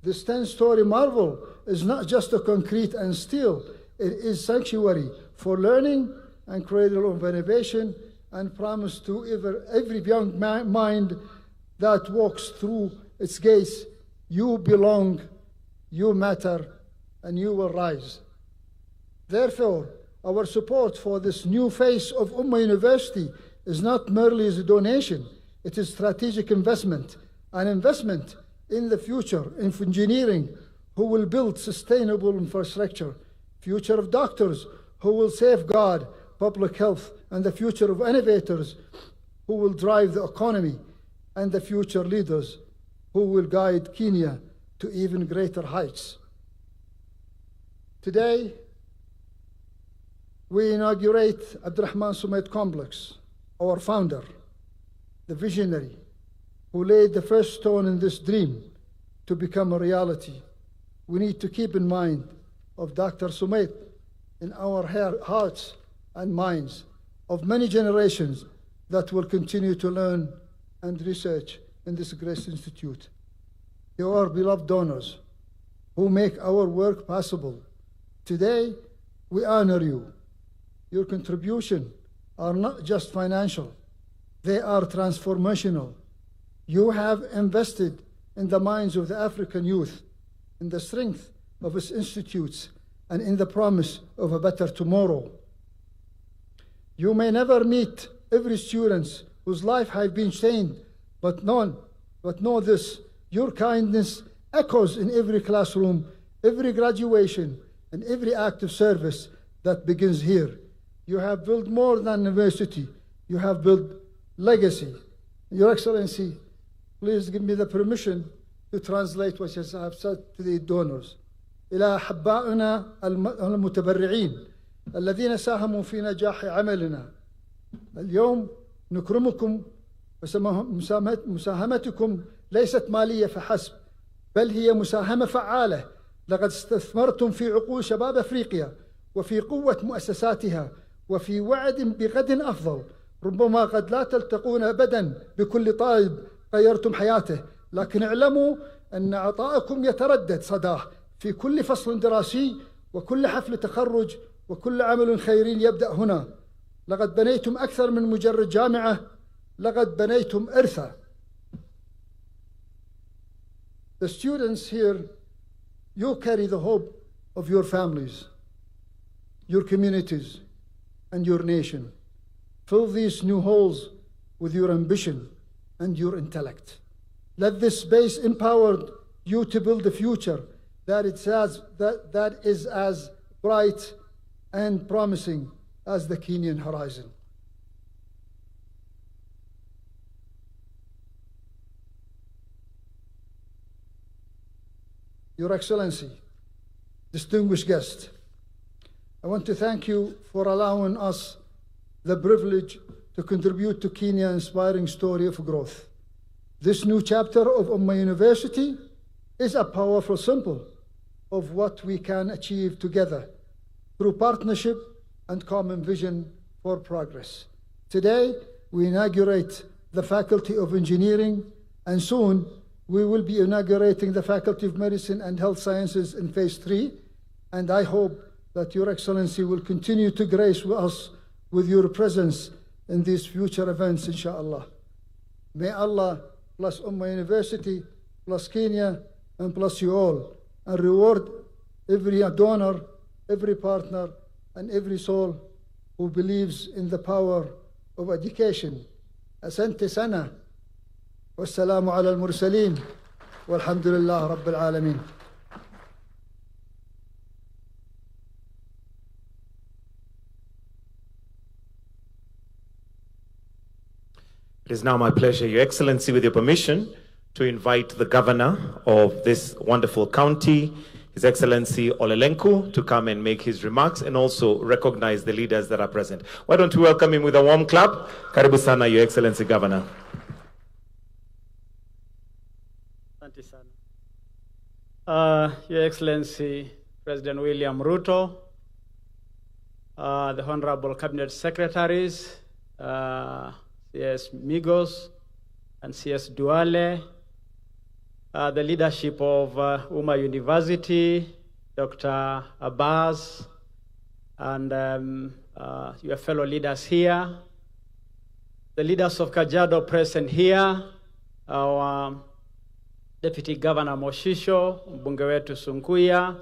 This 10-story marvel is not just a concrete and steel, it is sanctuary for learning and cradle of innovation, and promise to every young mind that walks through its gates, you belong, you matter, and you will rise. Therefore, our support for this new face of Umma University is not merely as a donation, it is strategic investment, an investment in the future, in engineering, who will build sustainable infrastructure, future of doctors, who will safeguard public health, and the future of innovators, who will drive the economy, and the future leaders, who will guide Kenya to even greater heights. Today, we inaugurate Abdurrahman Sumait Complex, our founder, the visionary, who laid the first stone in this dream to become a reality. We need to keep in mind of Dr. Sumait in our hearts and minds of many generations that will continue to learn and research in this great institute. You are beloved donors who make our work possible. Today, we honor you. Your contributions are not just financial, they are transformational. You have invested in the minds of the African youth, in the strength of its institutes, and in the promise of a better tomorrow. You may never meet every student whose life has been changed, but know this, your kindness echoes in every classroom, every graduation, and every act of service that begins here. You have built more than university, you have built legacy. Your Excellency, please give me the permission to translate what I have said to the donors. إلى أحبائنا المتبرعين الذين ساهموا في نجاح عملنا. اليوم نكرمكم، مساهمتكم ليست مالية فحسب، بل هي مساهمة فعالة. لقد استثمرتم في عقول شباب أفريقيا وفي قوة مؤسساتها وفي وعد بغد أفضل. ربما قد لا تلتقون أبدا بكل طالب غيرتم حياته، لكن اعلموا أن عطاءكم يتردد صداه في كل فصل دراسي وكل حفل تخرج وكل عمل خيري يبدأ هنا. لقد بنيتم أكثر من مجرد جامعة، لقد بنيتم إرثا. The students here, you carry the hope of your families, your communities, and your nation. Fill these new halls with your ambition and your intellect. Let this space empower you to build a future that is as bright and promising as the Kenyan horizon. Your Excellency, distinguished guests, I want to thank you for allowing us the privilege to contribute to Kenya's inspiring story of growth. This new chapter of Umma University is a powerful symbol of what we can achieve together through partnership and common vision for progress. Today, we inaugurate the Faculty of Engineering, and soon we will be inaugurating the Faculty of Medicine and Health Sciences in Phase 3, and I hope that Your Excellency will continue to grace us with your presence in these future events, inshallah. May Allah bless Umma University, bless Kenya, and bless you all, and reward every donor, every partner, and every soul who believes in the power of education. Asante sana. Wassalamu ala al-mursaleen. Walhamdulillah Rabbil Alameen. It is now my pleasure, Your Excellency, with your permission, to invite the governor of this wonderful county, His Excellency Olelenku, to come and make his remarks and also recognize the leaders that are present. Why don't we welcome him with a warm clap? Karibu sana, Your Excellency, Governor. Asante sana. Your Excellency, President William Ruto, the Honorable Cabinet Secretaries, CS Migos and CS Duale, the leadership of Umma University, Dr. Abbas, and your fellow leaders here, the leaders of Kajiado present here, our Deputy Governor Moshisho, mbunge wetu Sunkuya,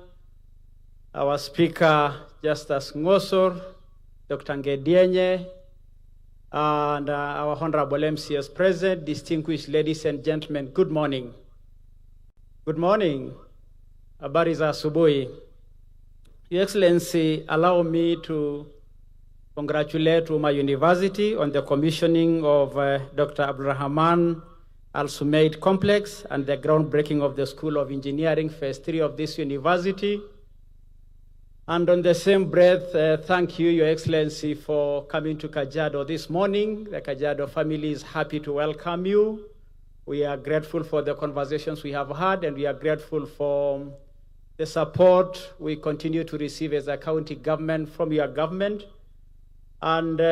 our Speaker Justus Ngosor, Dr. Ngedienye, and our Honorable MCS present, distinguished ladies and gentlemen, good morning. Good morning. Habari za asubuhi. Your Excellency, allow me to congratulate Umma University on the commissioning of Dr. Abdurrahman Al-Sumeid Complex and the groundbreaking of the School of Engineering, Phase 3 of this university. And on the same breath, thank you, Your Excellency, for coming to Kajiado this morning. The Kajiado family is happy to welcome you. We are grateful for the conversations we have had, and we are grateful for the support we continue to receive as a county government from your government. And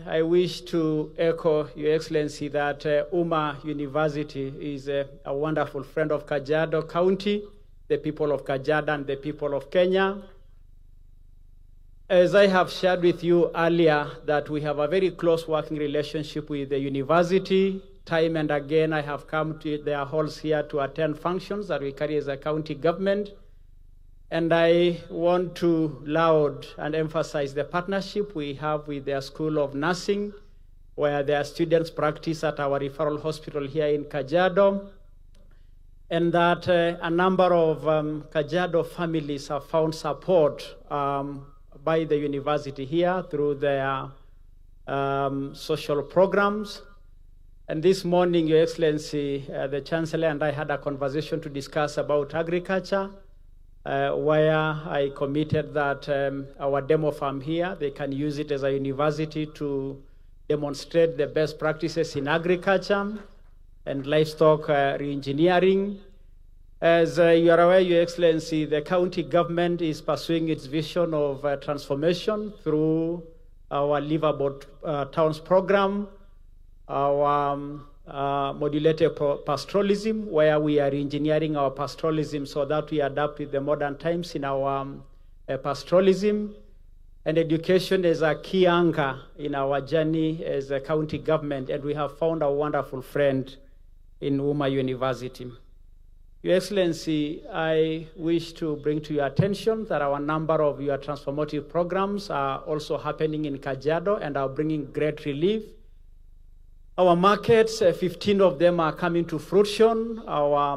I wish to echo, Your Excellency, that Umma University is a wonderful friend of Kajiado County, the people of Kajiado and the people of Kenya. As I have shared with you earlier, that we have a very close working relationship with the university. Time and again, I have come to their halls here to attend functions that we carry as a county government. And I want to laud and emphasize the partnership we have with their School of Nursing, where their students practice at our referral hospital here in Kajiado, and that a number of Kajiado families have found support by the university here through their social programs. And this morning, Your Excellency, the Chancellor and I had a conversation to discuss about agriculture, where I committed that our demo farm here, they can use it as a university to demonstrate the best practices in agriculture and livestock re-engineering. As you are aware, Your Excellency, the county government is pursuing its vision of transformation through our Livable Towns program, our modulated pastoralism, where we are engineering our pastoralism so that we adapt with the modern times in our pastoralism. And education is a key anchor in our journey as a county government, and we have found a wonderful friend in Umma University. Your Excellency, I wish to bring to your attention that our number of your transformative programs are also happening in Kajiado and are bringing great relief. Our markets, 15 of them are coming to fruition. Our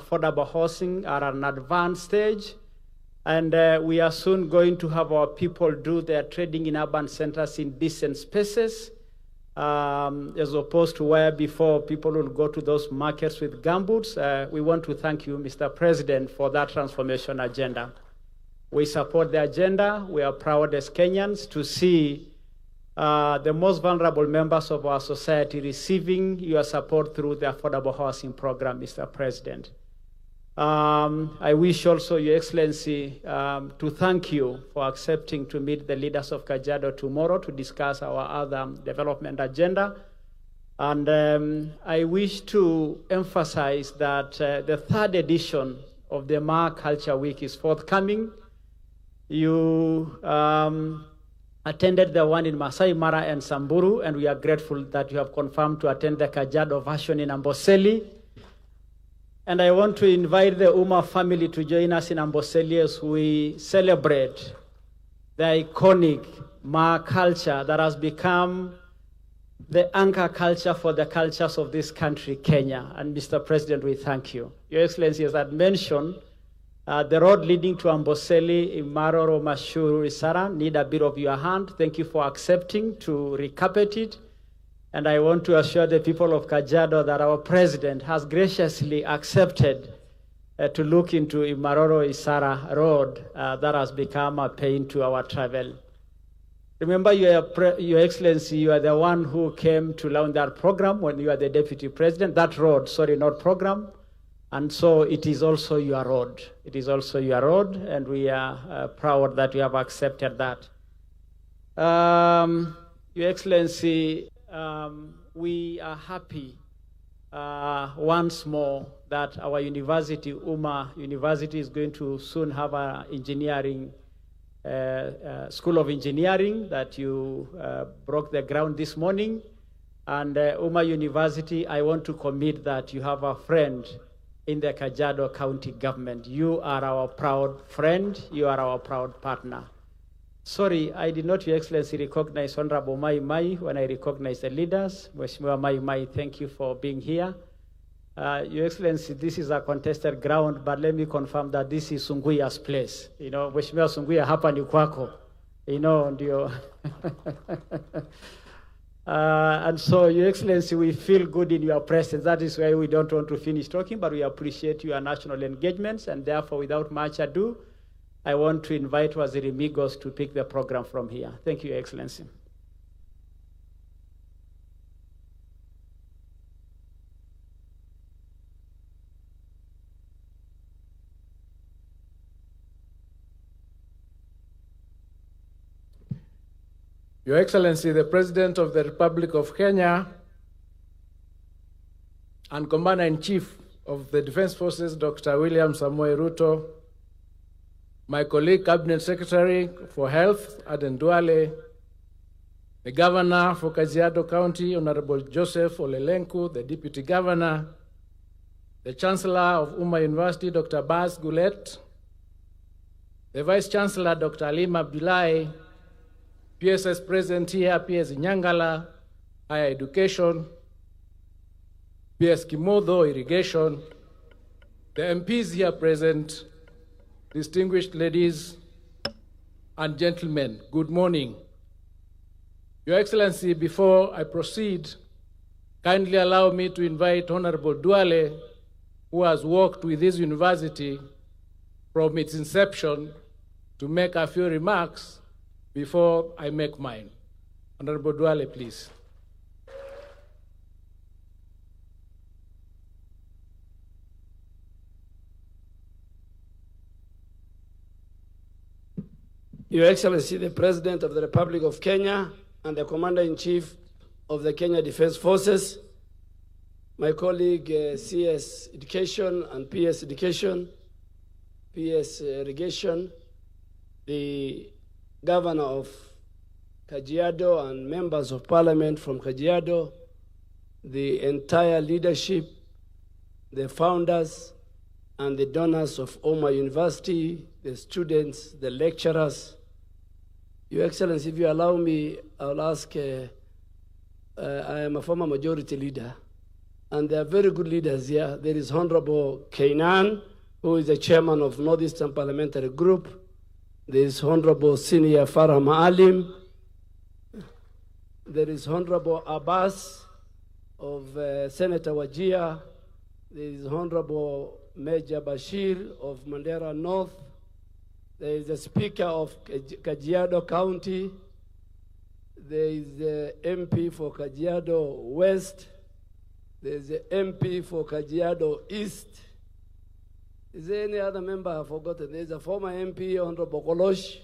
affordable housing are at an advanced stage. And we are soon going to have our people do their trading in urban centers in decent spaces, as opposed to where before people will go to those markets with gumboots. We want to thank you, Mr. President, for that transformation agenda. We support the agenda. We are proud as Kenyans to see the most vulnerable members of our society receiving your support through the affordable housing program, Mr. President. I wish also, Your Excellency, to thank you for accepting to meet the leaders of Kajiado tomorrow to discuss our other development agenda. And I wish to emphasize that the third edition of the Ma Culture Week is forthcoming. You attended the one in Masai Mara and Samburu, and we are grateful that you have confirmed to attend the Kajiado version in Amboseli. And I want to invite the Umma family to join us in Amboseli as we celebrate the iconic Ma culture that has become the anchor culture for the cultures of this country, Kenya. And Mr. President, we thank you. Your Excellency, as I mentioned, the road leading to Amboseli, Maroro, Mashuru, Isara, need a bit of your hand. Thank you for accepting to recarpet it. And I want to assure the people of Kajiado that our president has graciously accepted to look into Maroro Isara Road that has become a pain to our travel. Remember, Your Excellency, you are the one who came to launch that program when you are the deputy president. That road, sorry, not program. And so it is also your road. It is also your road, and we are proud that you have accepted that. Your Excellency, we are happy once more that our university, Umma University, is going to soon have an engineering School of Engineering that you broke the ground this morning. And Umma University, I want to commit that you have a friend in the Kajiado County government. You are our proud friend. You are our proud partner. Sorry, I did not, Your Excellency, recognize Honorable Mai Mai when I recognize the leaders. Mheshimiwa Mai Mai, thank you for being here. Your Excellency, this is a contested ground, but let me confirm that this is Sunguya's place. You know, Mheshimiwa Sunguya, hapa ni kwako. You know, ndio. And so, Your Excellency, we feel good in your presence. That is why we don't want to finish talking, but we appreciate your national engagements, and therefore, without much ado, I want to invite Waziri Migos to pick the program from here. Thank you, Your Excellency. Your Excellency, the President of the Republic of Kenya and Commander-in-Chief of the Defense Forces, Dr. William Samoei Ruto, my colleague, Cabinet Secretary for Health, Aden Duale, the Governor for Kajiado County, Honorable Joseph Olelenku, the Deputy Governor, the Chancellor of Umma University, Dr. Bas Gulet, the Vice Chancellor, Dr. Alim Abdullahi, PSS present here, PS Nyangala, Higher Education, PS Kimodo, Irrigation, the MPs here present, distinguished ladies and gentlemen, good morning. Your Excellency, before I proceed, kindly allow me to invite Honorable Duale, who has worked with this university from its inception, to make a few remarks before I make mine. Honorable Duale, please. Your Excellency, the President of the Republic of Kenya and the Commander-in-Chief of the Kenya Defense Forces, my colleague CS Education and PS Education, PS Irrigation, the Governor of Kajiado and members of Parliament from Kajiado, the entire leadership, the founders and the donors of Umma University, the students, the lecturers. Your Excellency, if you allow me, I'll ask, I am a former majority leader, and there are very good leaders here. There is Honorable Kainan, who is the chairman of Northeastern Parliamentary Group. There is Honorable Senior Farah Maalim. There is Honorable Abbas of Senator Wajir. There is Honorable Major Bashir of Mandera North. There is the Speaker of Kajiado County. There is the MP for Kajiado West. There is the MP for Kajiado East. Is there any other member I've forgotten? There is a former MP, Honorable Kolosh.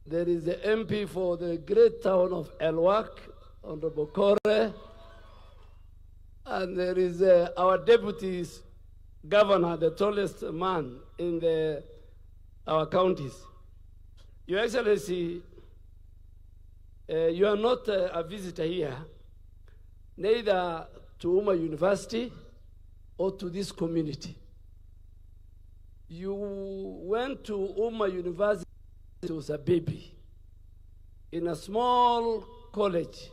There is the MP for the great town of Elwak, Honorable Kore. And there is our deputy governor, the tallest man in our counties. Your Excellency, you are not a visitor here, neither to Umma University or to this community. You went to Umma University as a baby in a small college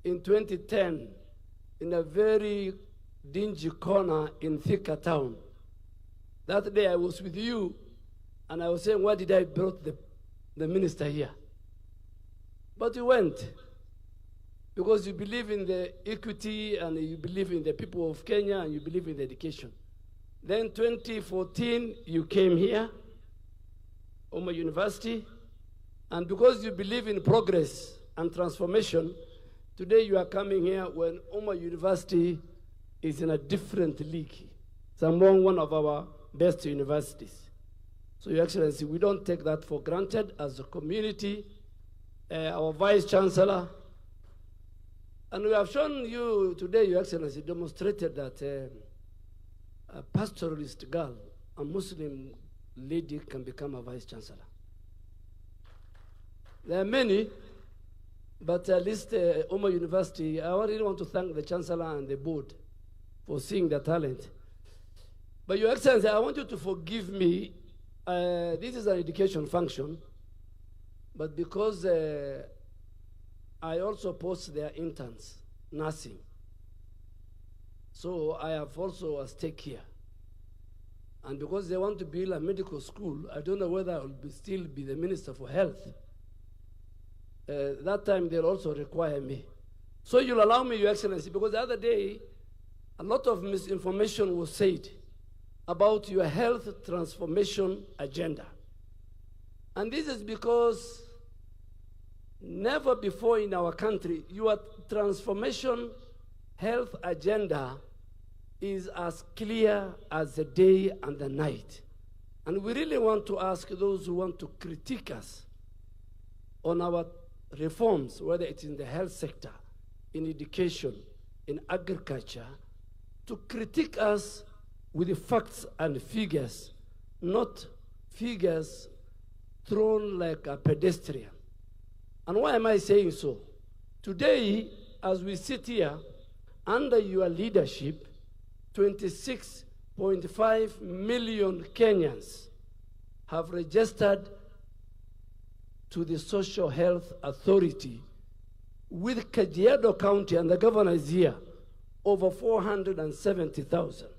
in 2010 in a very dingy corner in Thika town. That day I was with you and I was saying, why did I brought the minister here? But you went because you believe in the equity and you believe in the people of Kenya and you believe in the education. Then 2014, you came here, Umma University, and because you believe in progress and transformation, today you are coming here when Umma University is in a different league. among one of our best universities. So, Your Excellency, we don't take that for granted as a community. Our Vice Chancellor, and we have shown you today, Your Excellency, demonstrated that a pastoralist girl, a Muslim lady, can become a Vice Chancellor. There are many, but at least Umma University, I really want to thank the Chancellor and the board for seeing the talent. But Your Excellency, I want you to forgive me. This is an education function, but because I also post their interns, nursing. So I have also a stake here. And because they want to build a medical school, I don't know whether I will still be the Minister for Health. That time they'll also require me. So you'll allow me, Your Excellency, because the other day, a lot of misinformation was said about your health transformation agenda. And this is because never before in our country, your transformation health agenda is as clear as the day and the night. And we really want to ask those who want to critique us on our reforms, whether it's in the health sector, in education, in agriculture, to critique us with the facts and figures, not figures thrown like a pedestrian. And why am I saying so? Today, as we sit here, under your leadership, 26.5 million Kenyans have registered to the Social Health Authority with Kajiado County, and the governor is here, over 470,000.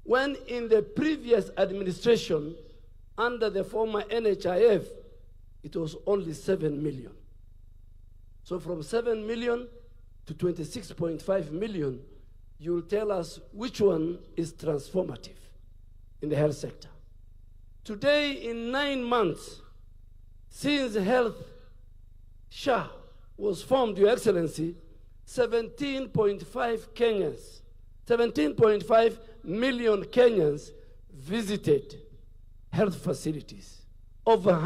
When in the previous administration, under the former NHIF, it was only 7 million. So from 7 million to 26.5 million, you'll tell us which one is transformative in the health sector. Today, in 9 months, since Health SHA was formed, Your Excellency, 17.5 million Kenyans visited health facilities. Over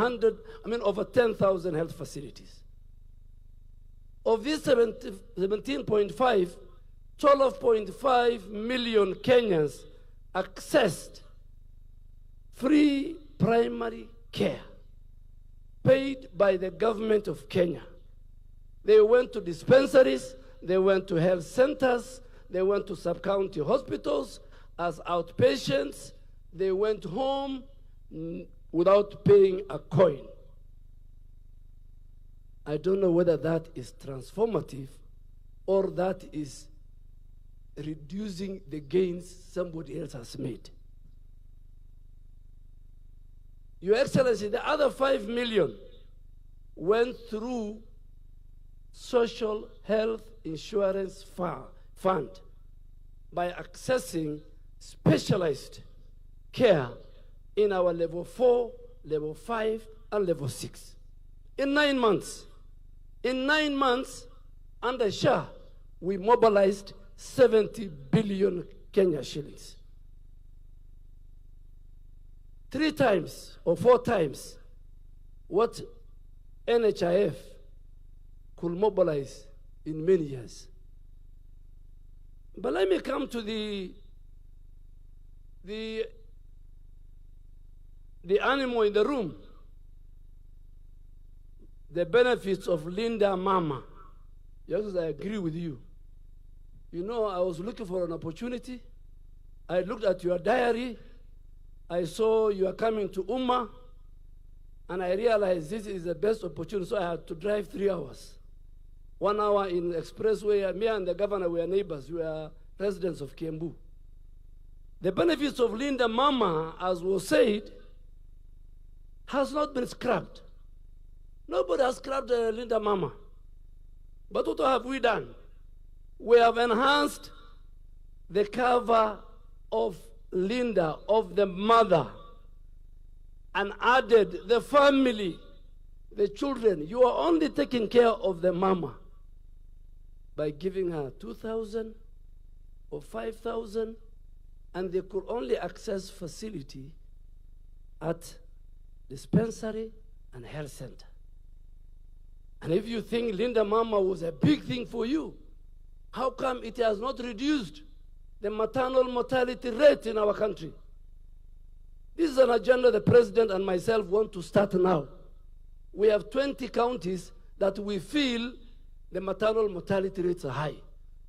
10,000 health facilities. Of these 17.5, 12.5 million Kenyans accessed free primary care paid by the government of Kenya. They went to dispensaries, they went to health centers, they went to sub-county hospitals as outpatients, they went home without paying a coin. I don't know whether that is transformative or that is reducing the gains somebody else has made. Your Excellency, the other 5 million went through Social Health Insurance Fund by accessing specialized care in our level 4, level 5, and level 6. In 9 months, under SHA, we mobilized 70 billion Kenya shillings. 3 times or 4 times what NHIF could mobilize in many years. But let me come to the animal in the room. The benefits of Linda Mama. Yes, I agree with you. You know, I was looking for an opportunity. I looked at your diary. I saw you are coming to Umma, and I realized this is the best opportunity, so I had to drive 3 hours. 1 hour in expressway. Me and the governor were neighbors. We were residents of Kiambu. The benefits of Linda Mama, as was said, has not been scrapped. Nobody has scrapped Linda Mama. But what have we done? We have enhanced the cover of Linda, of the mother, and added the family, the children. You are only taking care of the mama by giving her 2,000 or 5,000, and they could only access facility at dispensary and health center. And if you think Linda Mama was a big thing for you, how come it has not reduced the maternal mortality rate in our country? This is an agenda the president and myself want to start now. We have 20 counties that we feel the maternal mortality rates are high.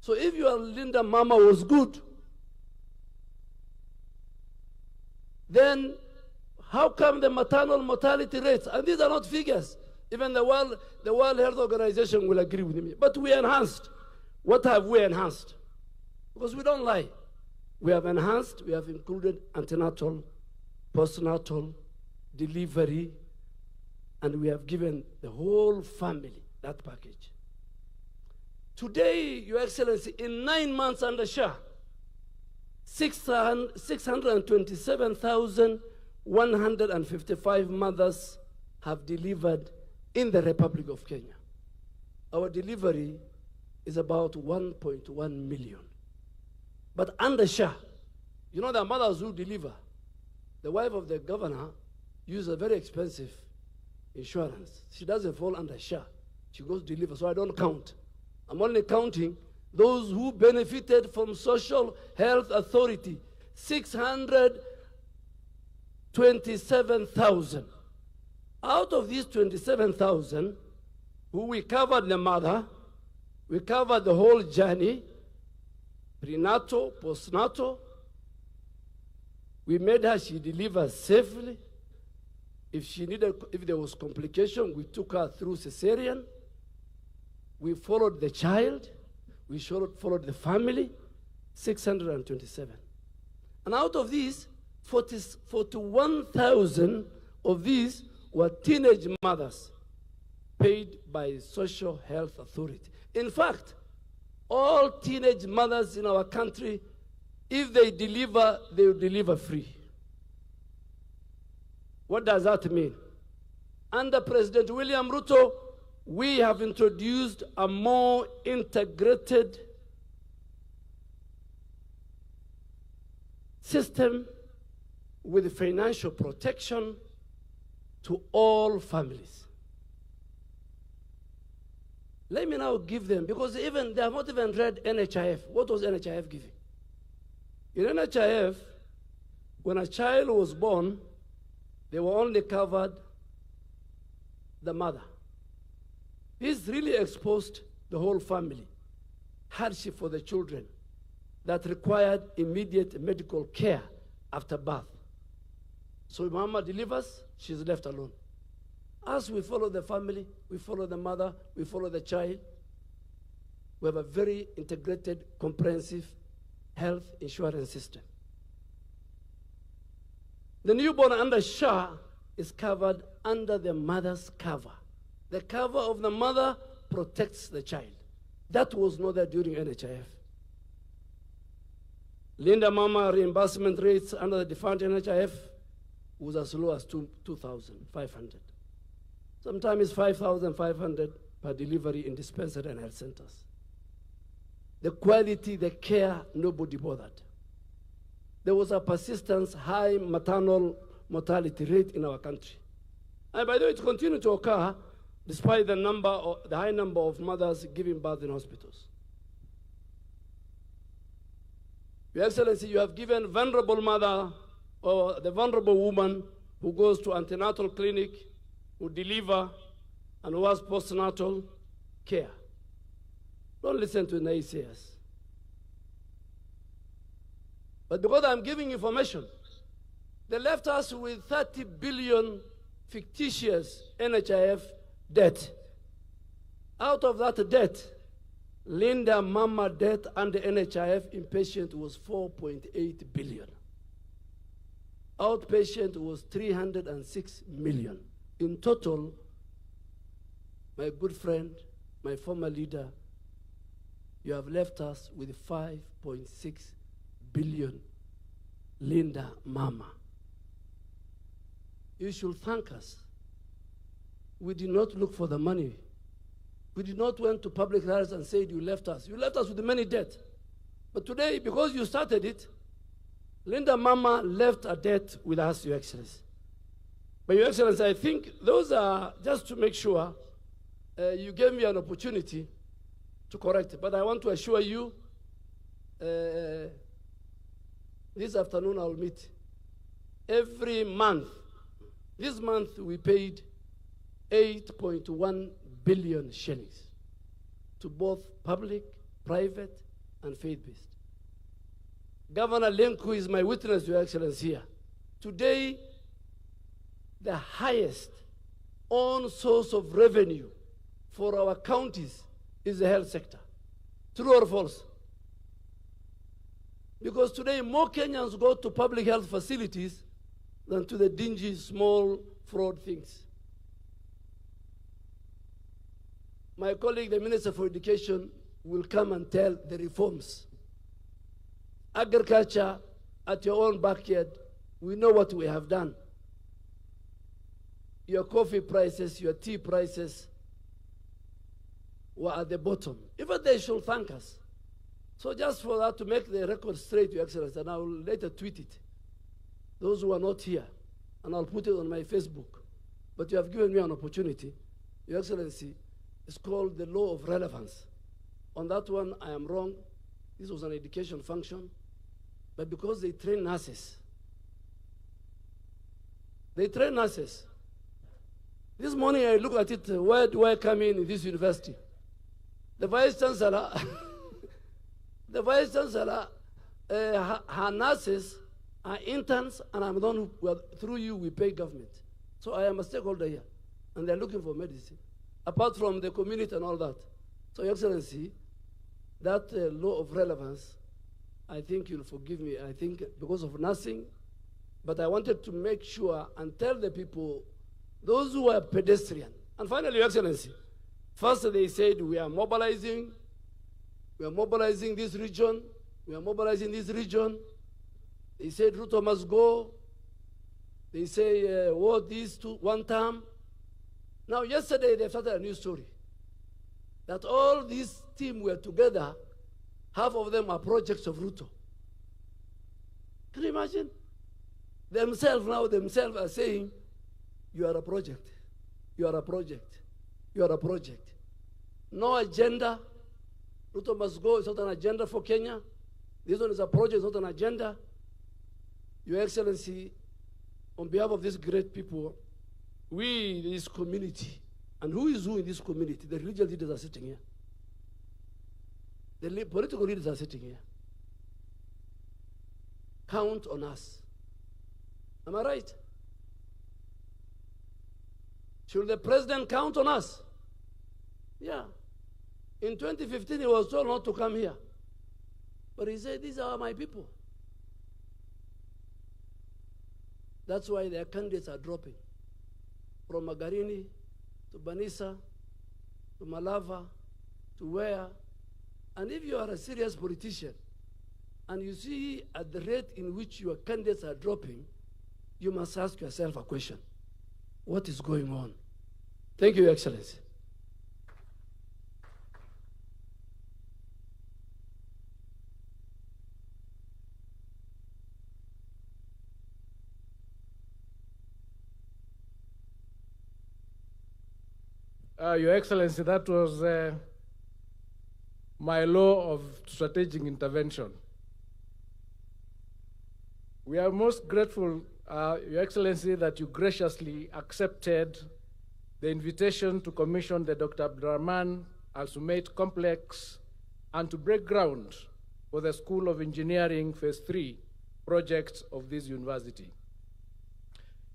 So if your Linda Mama was good, then how come the maternal mortality rates, and these are not figures, even the World Health Organization will agree with me, but we enhanced. What have we enhanced? Because we don't lie. We have enhanced, we have included antenatal, postnatal, delivery, and we have given the whole family that package. Today, Your Excellency, in 9 months under Shah, 627,155 mothers have delivered in the Republic of Kenya. Our delivery is about 1.1 million. But under Shah, you know the mothers who deliver, the wife of the governor uses a very expensive insurance. She doesn't fall under Shah. She goes deliver, so I don't count. I'm only counting those who benefited from Social Health Authority, 627,000. Out of these 27,000, who we covered the mother, we covered the whole journey, prenatal, postnatal. We made her, she delivered safely. If there was complication, we took her through cesarean. We followed the child. We followed the family, 627. And out of these, 41,000 of these were teenage mothers paid by Social Health Authority. In fact, all teenage mothers in our country, if they deliver, they will deliver free. What does that mean? Under President William Ruto, we have introduced a more integrated system with financial protection to all families. Let me now give them, because they have not even read NHIF. What was NHIF giving? In NHIF, when a child was born, they were only covered the mother. This really exposed the whole family. Hardship for the children that required immediate medical care after birth. So mama delivers, she's left alone. As we follow the family, we follow the mother, we follow the child. We have a very integrated, comprehensive health insurance system. The newborn under Shah is covered under the mother's cover. The cover of the mother protects the child. That was not there during NHIF. Linda Mama reimbursement rates under the defunct NHIF was as low as 2,500. Sometimes 5,500 per delivery in dispensary and health centers. The quality, the care, nobody bothered. There was a persistent high maternal mortality rate in our country. And by the way, it continued to occur despite the high number of mothers giving birth in hospitals. Your Excellency, you have given vulnerable mother or the vulnerable woman who goes to antenatal clinic, who deliver, and who has postnatal care. Don't listen to naysayers. But because I'm giving information, they left us with 30 billion fictitious NHIF debt. Out of that debt, Linda Mama debt under NHIF inpatient was 4.8 billion. Outpatient was 306 million. In total, my good friend, my former leader, you have left us with 5.6 billion Linda Mama. You should thank us. We did not look for the money. We did not went to public liars and said you left us. You left us with the money debt. But today, because you started it, Linda Mama left a debt with us, Your Excellency. But Your Excellency, I think those are just to make sure you gave me an opportunity to correct it. But I want to assure you, this afternoon I'll meet. Every month, this month we paid 8.1 billion shillings to both public, private, and faith-based. Governor Lenku is my witness, Your Excellency, here. Today, the highest own source of revenue for our counties is the health sector. True or false? Because today more Kenyans go to public health facilities than to the dingy, small fraud things. My colleague, the Minister for Education, will come and tell the reforms. Agriculture at your own backyard, we know what we have done. Your coffee prices, your tea prices were at the bottom. Even they should thank us. So just for that, to make the record straight, Your Excellency, and I will later tweet it, those who are not here, and I'll put it on my Facebook. But you have given me an opportunity. Your Excellency, it's called the law of relevance. On that one, I am wrong. This was an education function. But because they train nurses, This morning I look at it, where do I come in this university? The Vice Chancellor, her nurses are interns, and I'm the one who, well, through you, we pay government. So I am a stakeholder here, and they're looking for medicine, apart from the community and all that. So, Your Excellency, that law of relevance, I think you'll forgive me, I think because of nursing, but I wanted to make sure and tell the people, those who are pedestrian. And finally, Your Excellency, first they said we are mobilizing this region, They said Ruto must go. They say, what these two, one term. Now, yesterday they started a new story, that all these team were together, half of them are projects of Ruto. Can you imagine? Themselves are saying, you are a project, you are a project, you are a project. No agenda. Ruto must go, it's not an agenda for Kenya. This one is a project, it's not an agenda. Your Excellency, on behalf of these great people, we, this community, and who is who in this community? The religious leaders are sitting here. The political leaders are sitting here. Count on us. Am I right? Should the president count on us? Yeah. In 2015, he was told not to come here. But he said, these are my people. That's why their candidates are dropping. From Magarini to Banisa to Malava to where. And if you are a serious politician and you see at the rate in which your candidates are dropping, you must ask yourself a question. What is going on? Thank you, Your Excellency. Your Excellency, that was my law of strategic intervention. We are most grateful, Your Excellency, that you graciously accepted the invitation to commission the Dr. Abdurrahman Al-Sumait Complex and to break ground for the School of Engineering Phase 3 project of this university.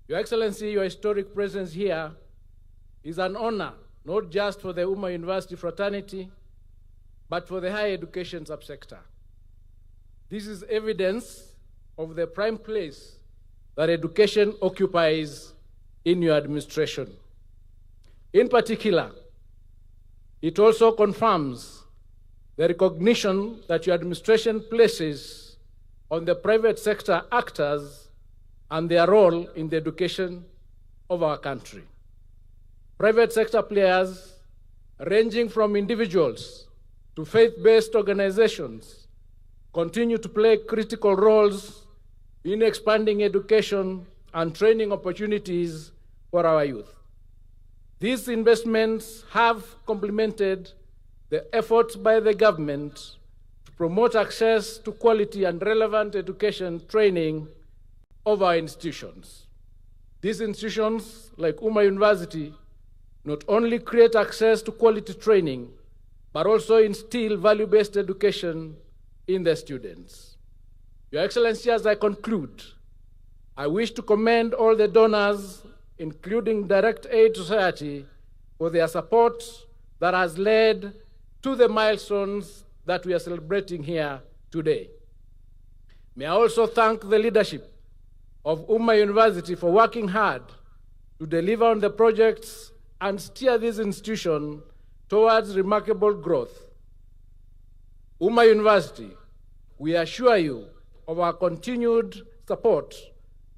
Your Excellency, your historic presence here is an honor, not just for the Umma University fraternity, but for the higher education subsector. This is evidence of the prime place that education occupies in your administration. In particular, it also confirms the recognition that your administration places on the private sector actors and their role in the education of our country. Private sector players, ranging from individuals to faith-based organizations, continue to play critical roles in expanding education and training opportunities for our youth. These investments have complemented the efforts by the government to promote access to quality and relevant education training of our institutions. These institutions, like Umma University, not only create access to quality training, but also instill value-based education in the students. Your Excellency, as I conclude, I wish to commend all the donors, including Direct Aid Society, for their support that has led to the milestones that we are celebrating here today. May I also thank the leadership of Umma University for working hard to deliver on the projects and steer this institution towards remarkable growth. Umma University, we assure you of our continued support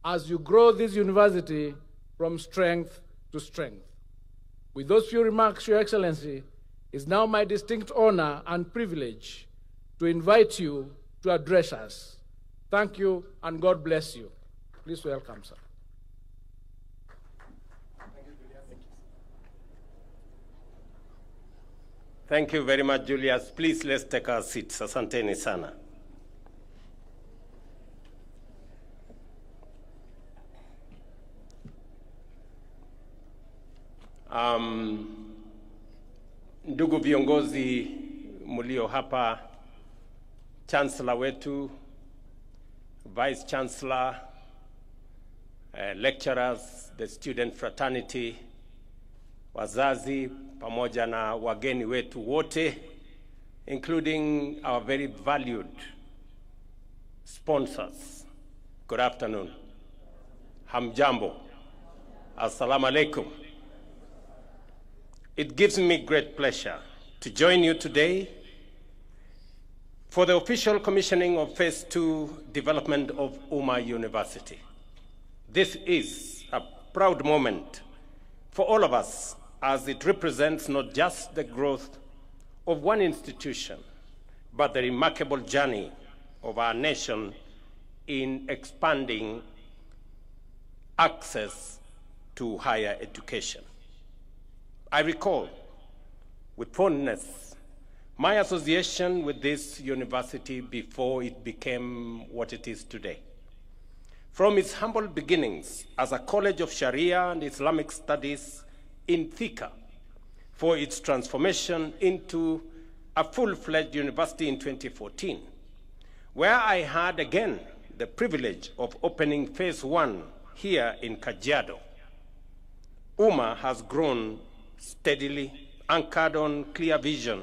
as you grow this university from strength to strength. With those few remarks, Your Excellency, it is now my distinct honor and privilege to invite you to address us. Thank you, and God bless you. Please welcome, sir. Thank you very much, Julius. Please, let's take our seats. Asanteni sana. Ndugu viongozi mulio hapa, Chancellor wetu, Vice Chancellor, lecturers, the student fraternity, wazazi, pamoja na wageni wetu wote, including our very valued sponsors. Good afternoon. Hamjambo. Assalamu alaikum. It gives me great pleasure to join you today for the official commissioning of Phase 2 development of Umma University. This is a proud moment for all of us, as it represents not just the growth of one institution, but the remarkable journey of our nation in expanding access to higher education. I recall with fondness my association with this university before it became what it is today. From its humble beginnings as a college of Sharia and Islamic studies in Thika, for its transformation into a full-fledged university in 2014, where I had again the privilege of opening Phase 1 here in Kajiado. Umma has grown steadily, anchored on clear vision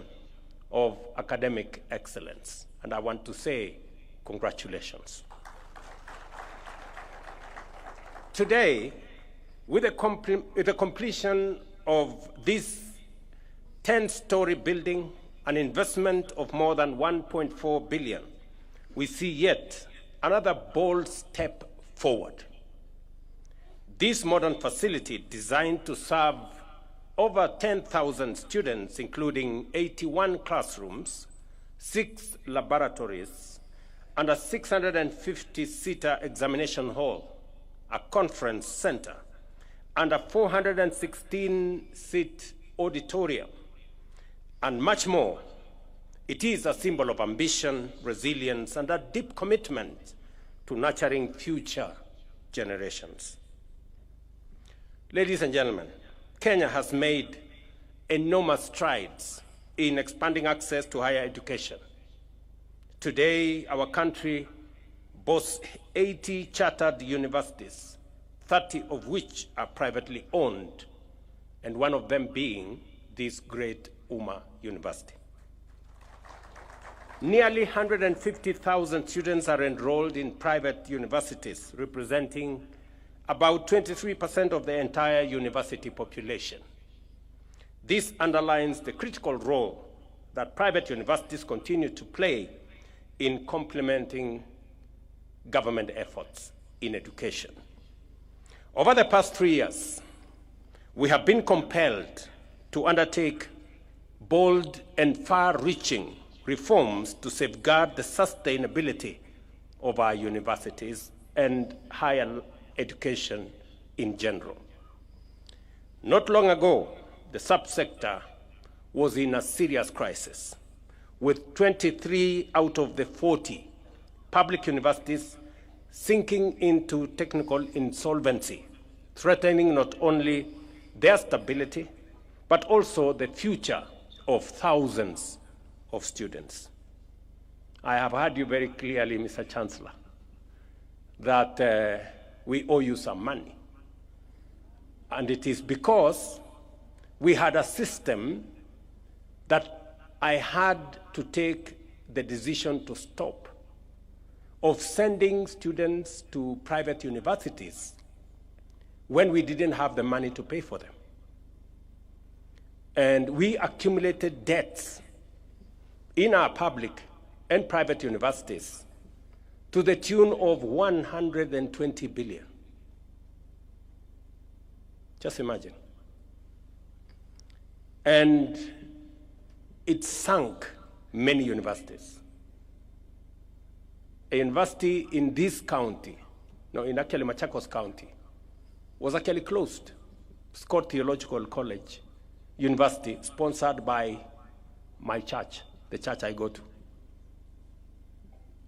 of academic excellence. And I want to say congratulations. Today, with the completion of this 10-story building, an investment of more than 1.4 billion, we see yet another bold step forward. This modern facility, designed to serve over 10,000 students, including 81 classrooms, 6 laboratories, and a 650-seater examination hall, a conference center, and a 416-seat auditorium, and much more. It is a symbol of ambition, resilience, and a deep commitment to nurturing future generations. Ladies and gentlemen, Kenya has made enormous strides in expanding access to higher education. Today, our country boasts 80 chartered universities, 30 of which are privately owned, and one of them being this great Umma University. Nearly 150,000 students are enrolled in private universities, representing about 23% of the entire university population. This underlines the critical role that private universities continue to play in complementing government efforts in education. Over the past 3 years, we have been compelled to undertake bold and far-reaching reforms to safeguard the sustainability of our universities and higher education in general. Not long ago, the subsector was in a serious crisis, with 23 out of the 40 public universities sinking into technical insolvency, threatening not only their stability, but also the future of thousands of students. I have heard you very clearly, Mr. Chancellor, that we owe you some money. And it is because we had a system that I had to take the decision to stop of sending students to private universities when we didn't have the money to pay for them. And we accumulated debts in our public and private universities to the tune of 120 billion. Just imagine. And it sank many universities. A university in this county, no, in actually Machakos County, was actually closed. Scott Theological College University, sponsored by my church, the church I go to.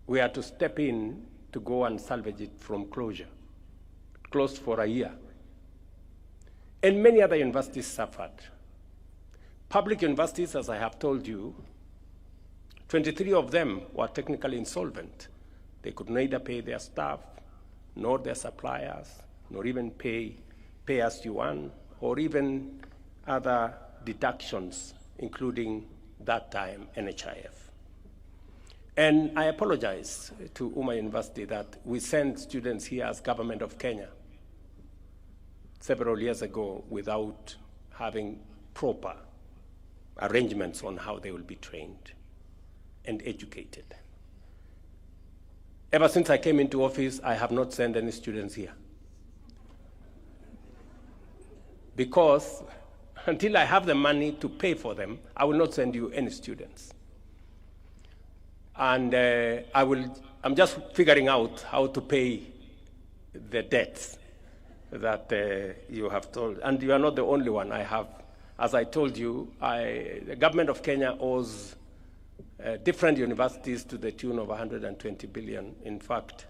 We had to step in to go and salvage it from closure. Closed for a year. And many other universities suffered. Public universities, as I have told you, 23 of them were technically insolvent. They could neither pay their staff, nor their suppliers, nor even pay as you earn, or even other deductions, including that time NHIF. And I apologize to Umma University that we sent students here as government of Kenya several years ago without having proper arrangements on how they will be trained and educated. Ever since I came into office, I have not sent any students here. Because until I have the money to pay for them, I will not send you any students. And I'm just figuring out how to pay the debts that you have told. And you are not the only one. I have, as I told you, the government of Kenya owes different universities to the tune of 120 billion. In fact,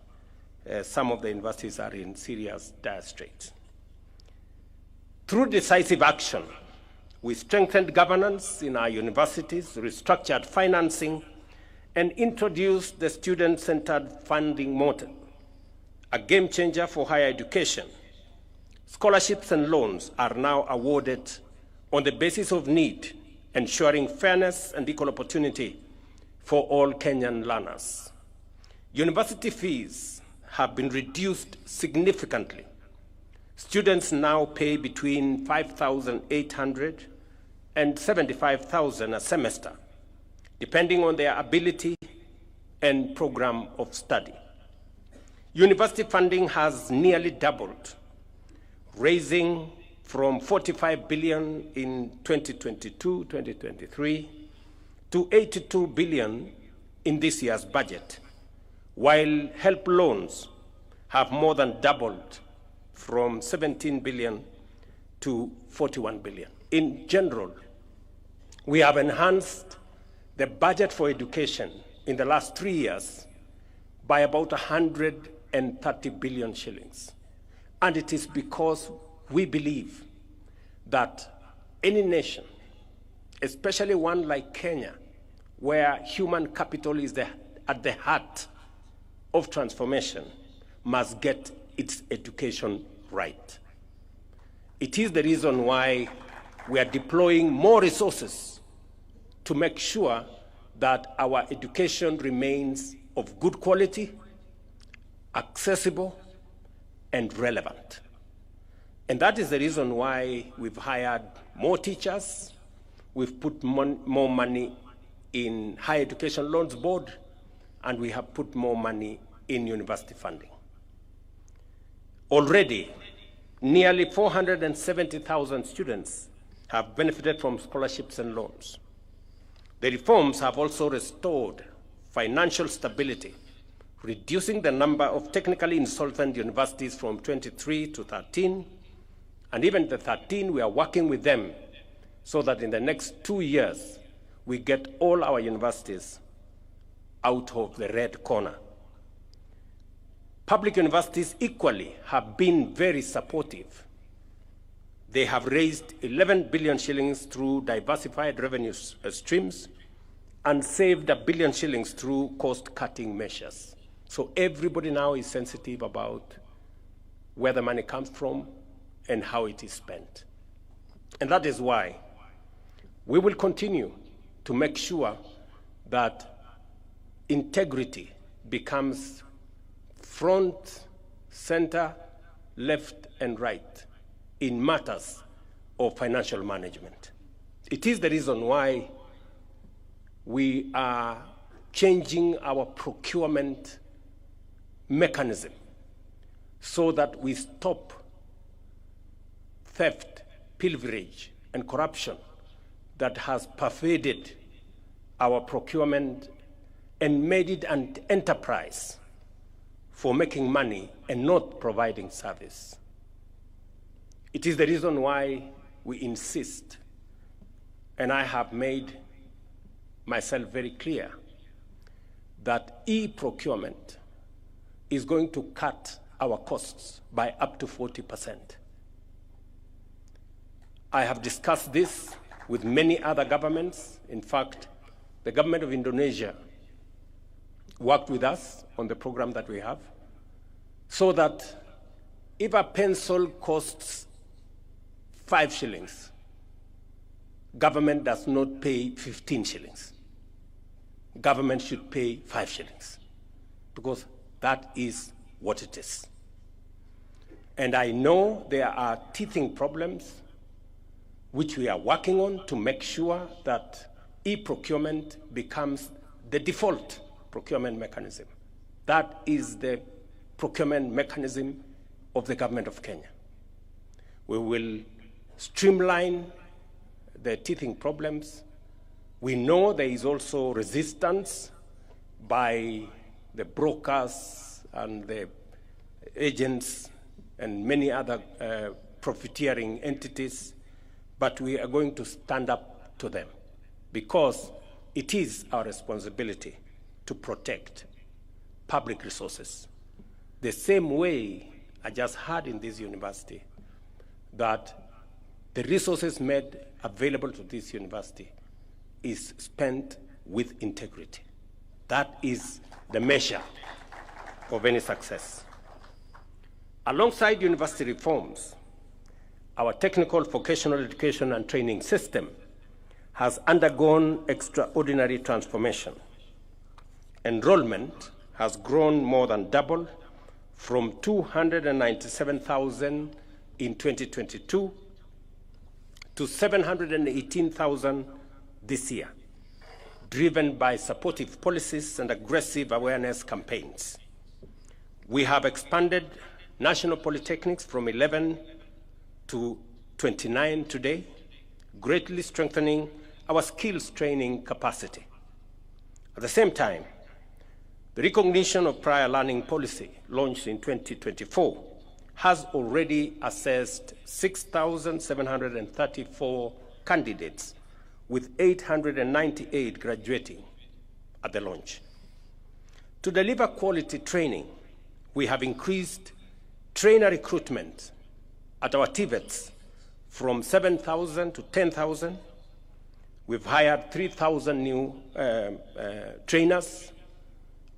some of the universities are in serious dire straits. Through decisive action, we strengthened governance in our universities, restructured financing, and introduced the student-centered funding model, a game changer for higher education. Scholarships and loans are now awarded on the basis of need, ensuring fairness and equal opportunity for all Kenyan learners. University fees have been reduced significantly. Students now pay between 5,800 and 75,000 a semester, depending on their ability and program of study. University funding has nearly doubled, raising from 45 billion in 2022-2023 to 82 billion in this year's budget, while help loans have more than doubled from 17 billion to 41 billion. In general, we have enhanced the budget for education in the last 3 years by about 130 billion shillings. And it is because we believe that any nation, especially one like Kenya, where human capital is at the heart of transformation, must get its education right. It is the reason why we are deploying more resources to make sure that our education remains of good quality, accessible, and relevant. And that is the reason why we've hired more teachers, we've put more money in Higher Education Loans Board, and we have put more money in university funding. Already, nearly 470,000 students have benefited from scholarships and loans. The reforms have also restored financial stability, reducing the number of technically insolvent universities from 23 to 13, and even the 13, we are working with them so that in the next 2 years, we get all our universities out of the red corner. Public universities equally have been very supportive. They have raised 11 billion shillings through diversified revenue streams and saved 1 billion shillings through cost-cutting measures. So everybody now is sensitive about where the money comes from and how it is spent. And that is why we will continue to make sure that integrity becomes front, center, left, and right in matters of financial management. It is the reason why we are changing our procurement mechanism so that we stop theft, pilferage, and corruption that has pervaded our procurement and made it an enterprise for making money and not providing service. It is the reason why we insist, and I have made myself very clear, that e-procurement is going to cut our costs by up to 40%. I have discussed this with many other governments. In fact, the government of Indonesia worked with us on the program that we have, so that if a pencil costs 5 shillings, government does not pay 15 shillings. Government should pay 5 shillings, because that is what it is. And I know there are teething problems which we are working on to make sure that e-procurement becomes the default procurement mechanism. That is the procurement mechanism of the government of Kenya. We will streamline the teething problems. We know there is also resistance by the brokers and the agents and many other profiteering entities, but we are going to stand up to them because it is our responsibility to protect public resources. The same way I just heard in this university that the resources made available to this university is spent with integrity. That is the measure of any success. Alongside university reforms, our technical vocational education and training system has undergone extraordinary transformation. Enrollment has grown more than double, from 297,000 in 2022 to 718,000 this year, driven by supportive policies and aggressive awareness campaigns. We have expanded national polytechnics from 11 to 29 today, greatly strengthening our skills training capacity. At the same time, the recognition of prior learning policy, launched in 2024, has already assessed 6,734 candidates, with 898 graduating at the launch. To deliver quality training, we have increased trainer recruitment at our TVETs from 7,000 to 10,000. We've hired 3,000 new trainers,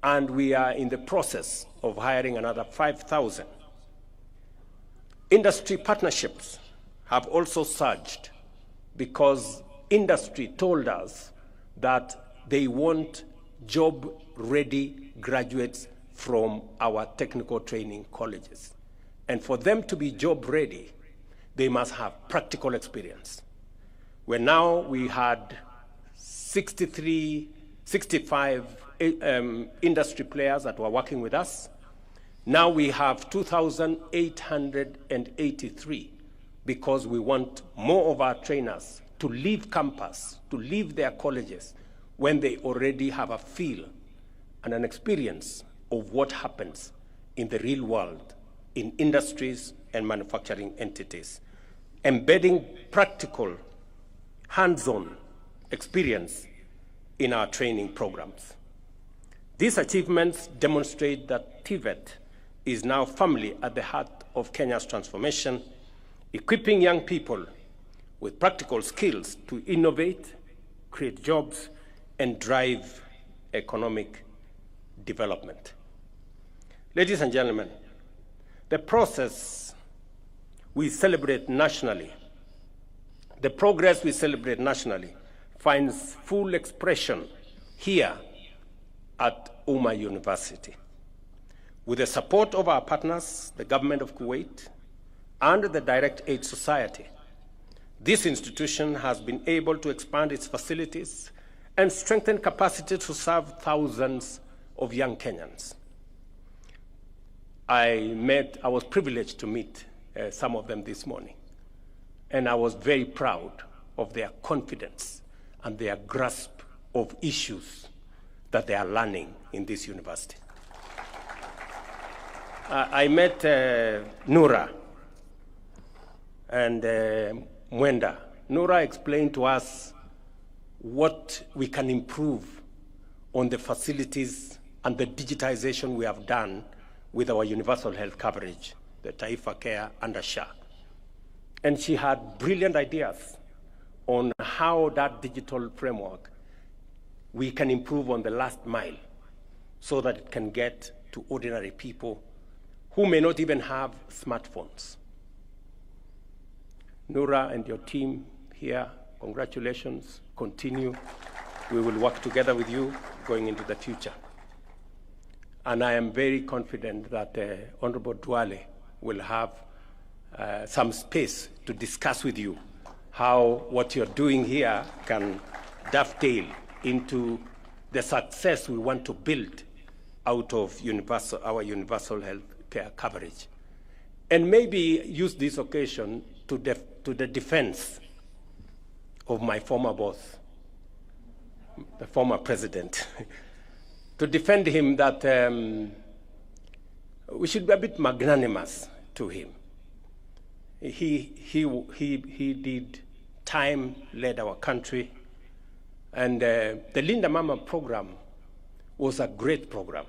and we are in the process of hiring another 5,000. Industry partnerships have also surged because industry told us that they want job-ready graduates from our technical training colleges. And for them to be job-ready, they must have practical experience. Where now we had 65 industry players that were working with us. Now we have 2,883 because we want more of our trainers to leave campus, to leave their colleges when they already have a feel and an experience of what happens in the real world, in industries and manufacturing entities, embedding practical, hands-on experience in our training programs. These achievements demonstrate that TVET is now firmly at the heart of Kenya's transformation, equipping young people with practical skills to innovate, create jobs, and drive economic development. Ladies and gentlemen, the process we celebrate nationally, the progress we celebrate nationally, finds full expression here at Umma University. With the support of our partners, the government of Kuwait, and the Direct Aid Society, this institution has been able to expand its facilities and strengthen capacity to serve thousands of young Kenyans. I was privileged to meet some of them this morning, and I was very proud of their confidence and their grasp of issues that they are learning in this university. I met Nura and Mwenda. Nura explained to us what we can improve on the facilities and the digitization we have done with our universal health coverage, the Taifa Care under SHA. And she had brilliant ideas on how that digital framework we can improve on the last mile so that it can get to ordinary people who may not even have smartphones. Nura and your team here, congratulations, continue. We will work together with you going into the future. And I am very confident that Honorable Duale will have some space to discuss with you how what you're doing here can dovetail into the success we want to build out of our universal health care coverage. And maybe use this occasion to the defense of my former boss, the former president, to defend him that we should be a bit magnanimous to him. He did time, led our country, and the Linda Mama program was a great program.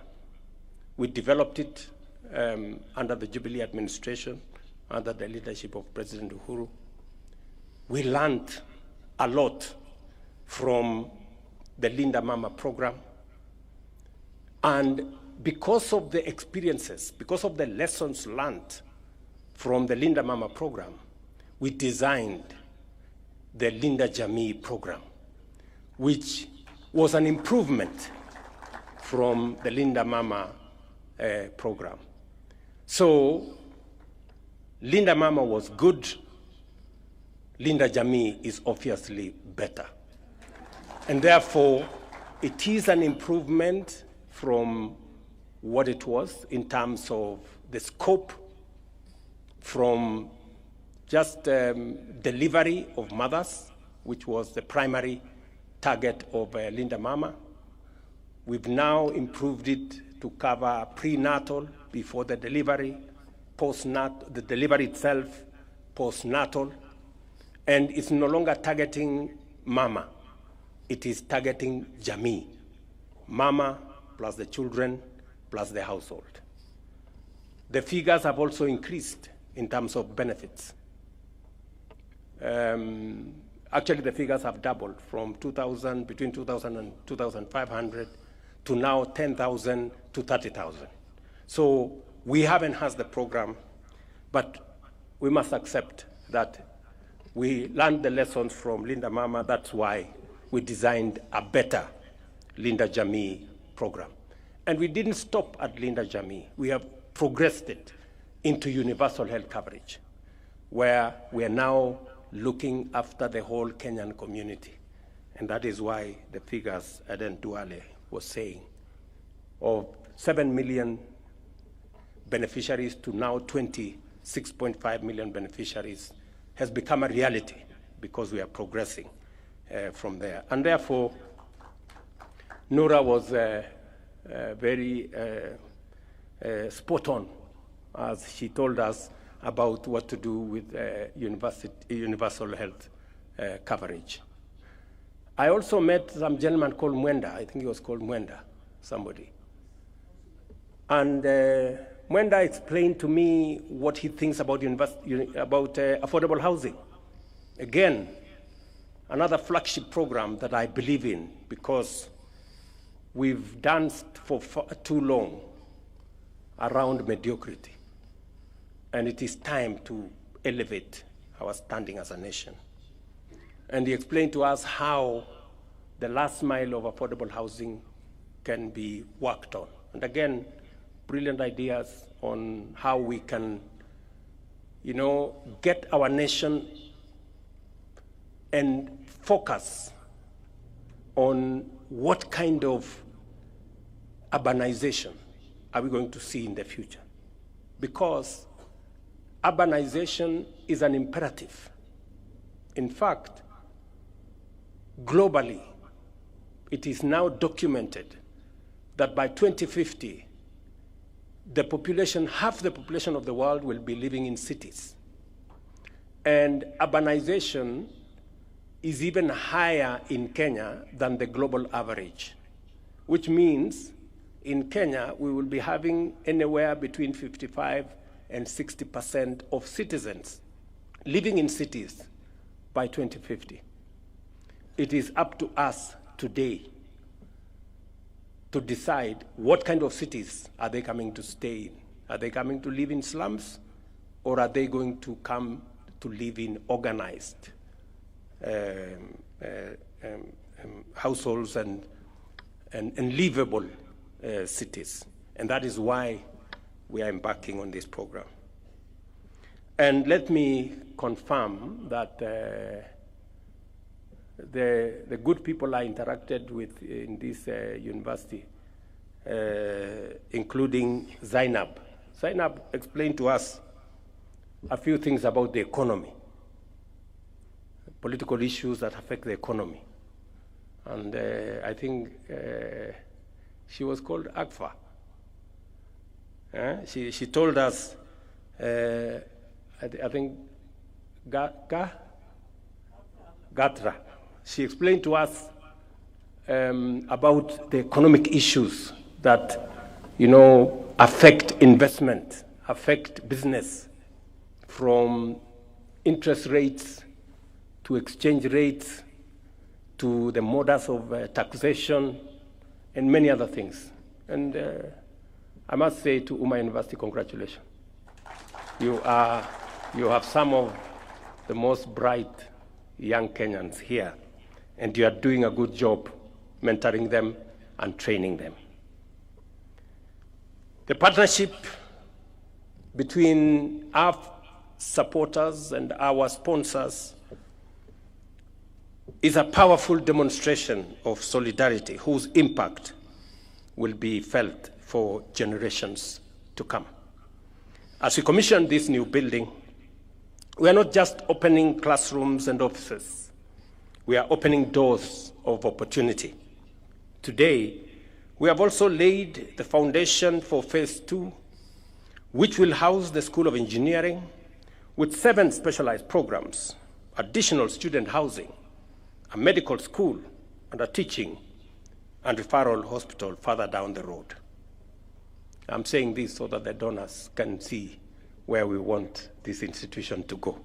We developed it under the Jubilee administration, under the leadership of President Uhuru. We learned a lot from the Linda Mama program. And because of the experiences, because of the lessons learned from the Linda Mama program, we designed the Linda Jamii program, which was an improvement from the Linda Mama program. So Linda Mama was good. Linda Jamii is obviously better. And therefore, it is an improvement from what it was in terms of the scope, from just delivery of mothers, which was the primary target of Linda Mama. We've now improved it to cover prenatal, before the delivery, postnatal, the delivery itself, postnatal, and it's no longer targeting mama. It is targeting Jamii, mama plus the children plus the household. The figures have also increased in terms of benefits. Actually, the figures have doubled from between 2,000 and 2,500 to now 10,000 to 30,000. So we have enhanced the program, but we must accept that we learned the lessons from Linda Mama. That's why we designed a better Linda Jamii program. And we didn't stop at Linda Jamii. We have progressed it into universal health coverage, where we are now looking after the whole Kenyan community. And that is why the figures Aden Duale was saying, of 7 million beneficiaries to now 26.5 million beneficiaries has become a reality because we are progressing from there. And therefore, Nura was very spot on as she told us about what to do with universal health coverage. I also met some gentleman called Mwenda. I think he was called Mwenda, somebody. And Mwenda explained to me what he thinks about affordable housing. Again, another flagship program that I believe in, because we've danced for too long around mediocrity. And it is time to elevate our standing as a nation. And he explained to us how the last mile of affordable housing can be worked on. And again, brilliant ideas on how we can, get our nation and focus on what kind of urbanization are we going to see in the future. Because urbanization is an imperative. In fact, globally, it is now documented that by 2050, half the population of the world will be living in cities. And urbanization is even higher in Kenya than the global average, which means in Kenya, we will be having anywhere between 55 and 60% of citizens living in cities by 2050. It is up to us today to decide what kind of cities are they coming to stay in. Are they coming to live in slums, or are they going to come to live in organized households and livable cities? And that is why we are embarking on this program. And let me confirm that the good people I interacted with in this university, including Zainab. Zainab explained to us a few things about the economy, political issues that affect the economy. And I think she was called Agfa. She told us, I think, Gatra. She explained to us about the economic issues that, affect investment, affect business, from interest rates to exchange rates to the modus of taxation and many other things. And I must say to Umma University, congratulations. You have some of the most bright young Kenyans here, and you are doing a good job mentoring them and training them. The partnership between our supporters and our sponsors is a powerful demonstration of solidarity whose impact will be felt for generations to come. As we commission this new building, we are not just opening classrooms and offices. We are opening doors of opportunity. Today, we have also laid the foundation for phase 2, which will house the School of Engineering with 7 specialized programs, additional student housing, a medical school, and a teaching and referral hospital further down the road. I'm saying this so that the donors can see where we want this institution to go.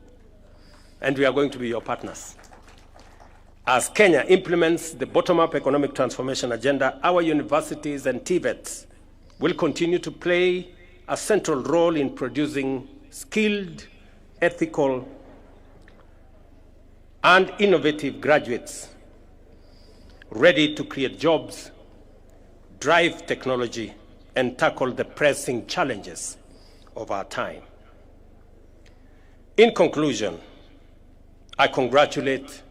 And we are going to be your partners. As Kenya implements the bottom-up economic transformation agenda, our universities and TVETs will continue to play a central role in producing skilled, ethical, and innovative graduates ready to create jobs, drive technology, and tackle the pressing challenges of our time. In conclusion, I congratulate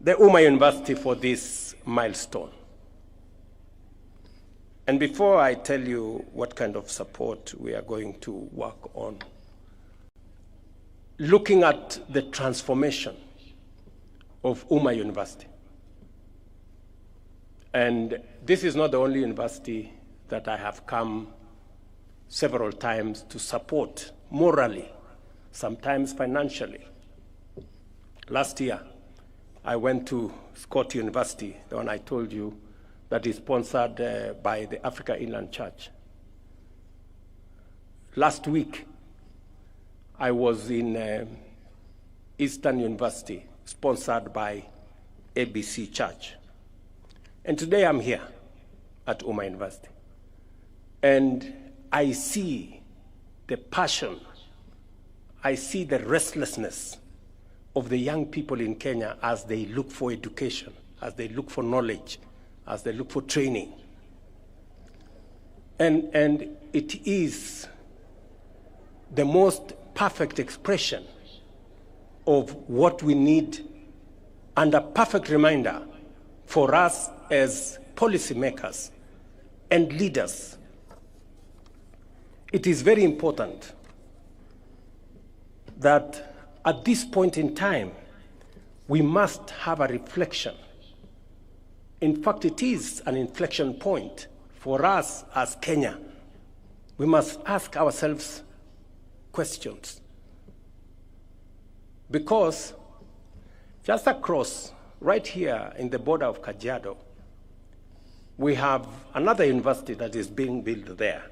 the Umma University for this milestone. And before I tell you what kind of support we are going to work on, looking at the transformation of Umma University, and this is not the only university that I have come several times to support morally, sometimes financially. Last year, I went to Scott University, the one I told you, that is sponsored by the Africa Inland Church. Last week, I was in Eastern University, sponsored by ABC Church. And today I'm here at Umma University. And I see the passion, I see the restlessness of the young people in Kenya as they look for education, as they look for knowledge, as they look for training. And it is the most perfect expression of what we need and a perfect reminder for us as policymakers and leaders. It is very important that at this point in time, we must have a reflection. In fact, it is an inflection point for us as Kenya. We must ask ourselves questions. Because just across, right here in the border of Kajiado, we have another university that is being built there,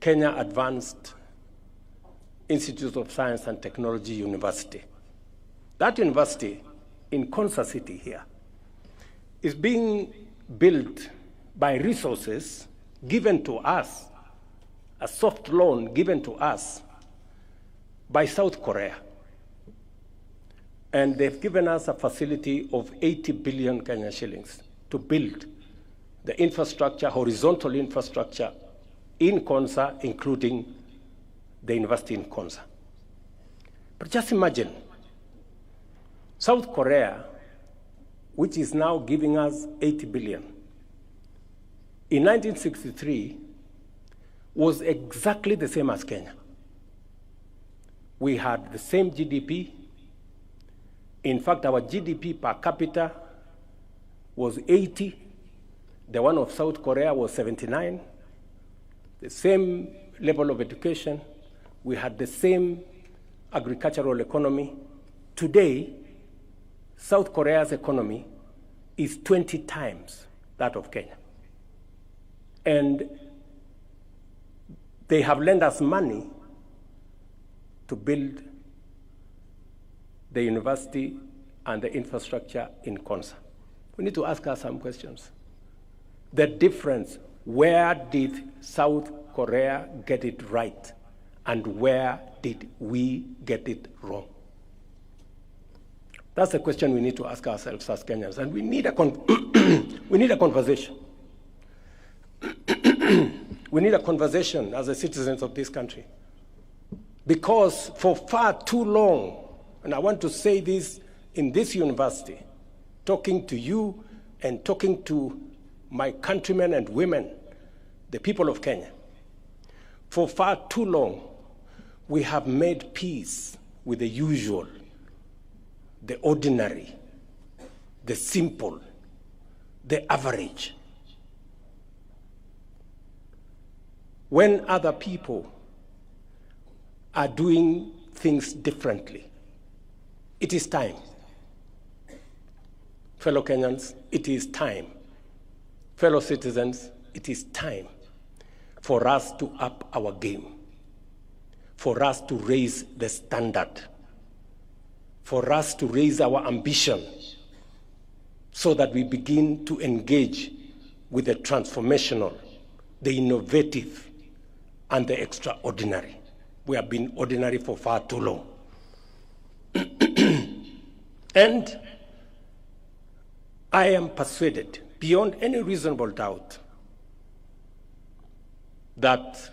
Kenya Advanced Institute of Science and Technology University. That university in Konza City here is being built by resources given to us, a soft loan given to us by South Korea. And they've given us a facility of 80 billion Kenya shillings to build the infrastructure, horizontal infrastructure in Konza, including the university in Konza. But just imagine, South Korea, which is now giving us 80 billion, in 1963 was exactly the same as Kenya. We had the same GDP. In fact, our GDP per capita was 80. The one of South Korea was 79. The same level of education. We had the same agricultural economy. Today, South Korea's economy is 20 times that of Kenya. And they have lent us money to build the university and the infrastructure in Konza. We need to ask us some questions. The difference, where did South Korea get it right? And where did we get it wrong? That's the question we need to ask ourselves as Kenyans. And we need a, we need a conversation. We need a conversation as the citizens of this country. Because for far too long, and I want to say this in this university, talking to you and talking to my countrymen and women, the people of Kenya, for far too long, we have made peace with the usual, the ordinary, the simple, the average. When other people are doing things differently, it is time. Fellow Kenyans, it is time. Fellow citizens, it is time for us to up our game, for us to raise the standard, for us to raise our ambition so that we begin to engage with the transformational, the innovative, and the extraordinary. We have been ordinary for far too long. And I am persuaded, beyond any reasonable doubt, that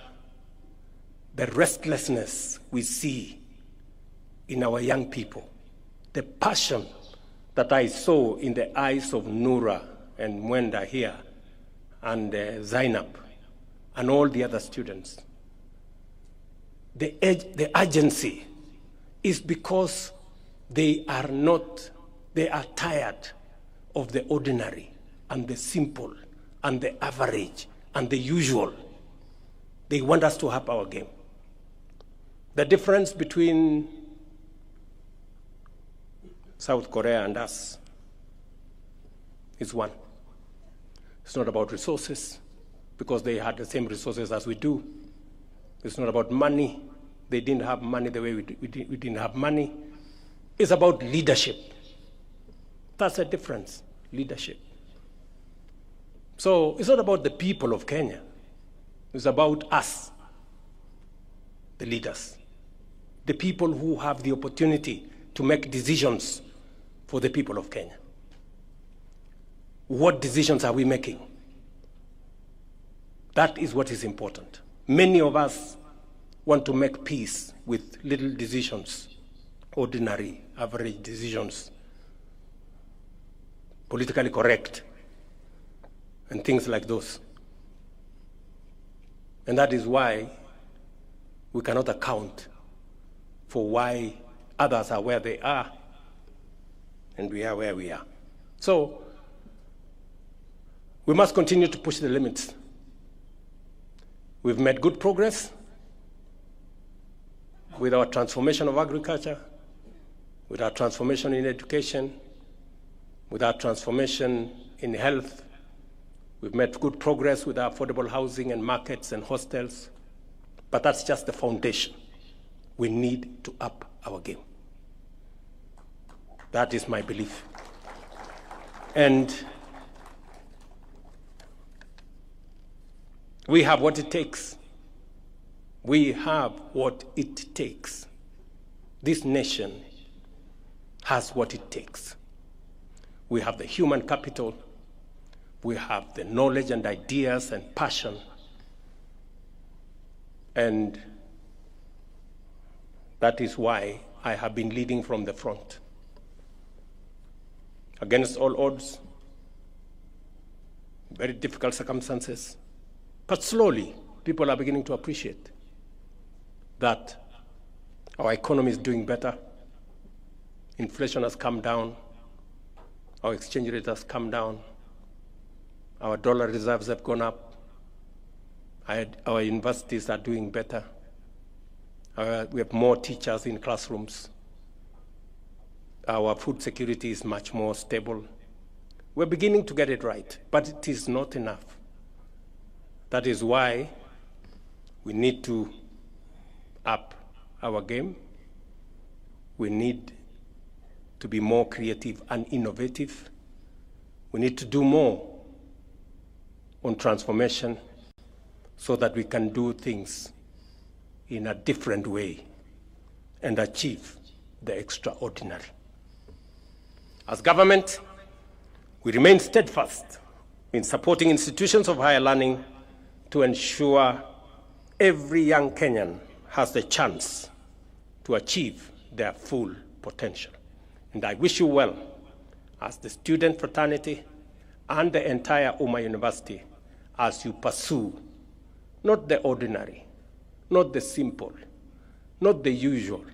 the restlessness we see in our young people, the passion that I saw in the eyes of Nura and Mwenda here, and Zainab, and all the other students, the urgency is because they are tired of the ordinary and the simple and the average and the usual. They want us to up our game. The difference between South Korea and us is one. It's not about resources, because they had the same resources as we do. It's not about money. They didn't have money the way we didn't have money. It's about leadership. That's the difference, leadership. So it's not about the people of Kenya. It's about us, the leaders, the people who have the opportunity to make decisions for the people of Kenya. What decisions are we making? That is what is important. Many of us want to make peace with little decisions, ordinary, average decisions, politically correct, and things like those. And that is why we cannot account for why others are where they are and we are where we are. So we must continue to push the limits. We've made good progress with our transformation of agriculture, with our transformation in education, with our transformation in health. We've made good progress with our affordable housing and markets and hostels, but that's just the foundation. We need to up our game. That is my belief. And we have what it takes. We have what it takes. This nation has what it takes. We have the human capital. We have the knowledge and ideas and passion. And that is why I have been leading from the front. Against all odds, very difficult circumstances, but slowly people are beginning to appreciate that our economy is doing better. Inflation has come down. Our exchange rate has come down. Our dollar reserves have gone up. Our universities are doing better. We have more teachers in classrooms. Our food security is much more stable. We're beginning to get it right, but it is not enough. That is why we need to up our game. We need to be more creative and innovative. We need to do more on transformation so that we can do things in a different way and achieve the extraordinary. As government, we remain steadfast in supporting institutions of higher learning to ensure every young Kenyan has the chance to achieve their full potential. And I wish you well as the student fraternity and the entire Umma University as you pursue not the ordinary, not the simple, not the usual,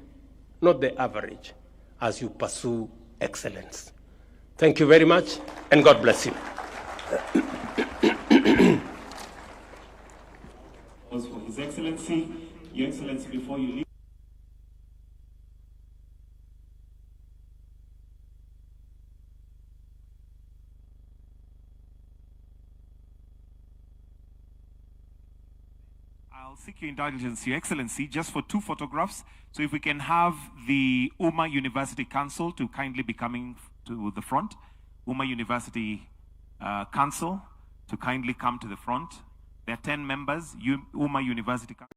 not the average, as you pursue excellence. Thank you very much, and God bless you. For His Excellency, Your Excellency, before you leave. I'll seek your indulgence, Your Excellency, just for 2 photographs. So if we can have the Umma University Council to kindly be coming to the front. Umma University Council to kindly come to the front. There are 10 members, Umma University Council.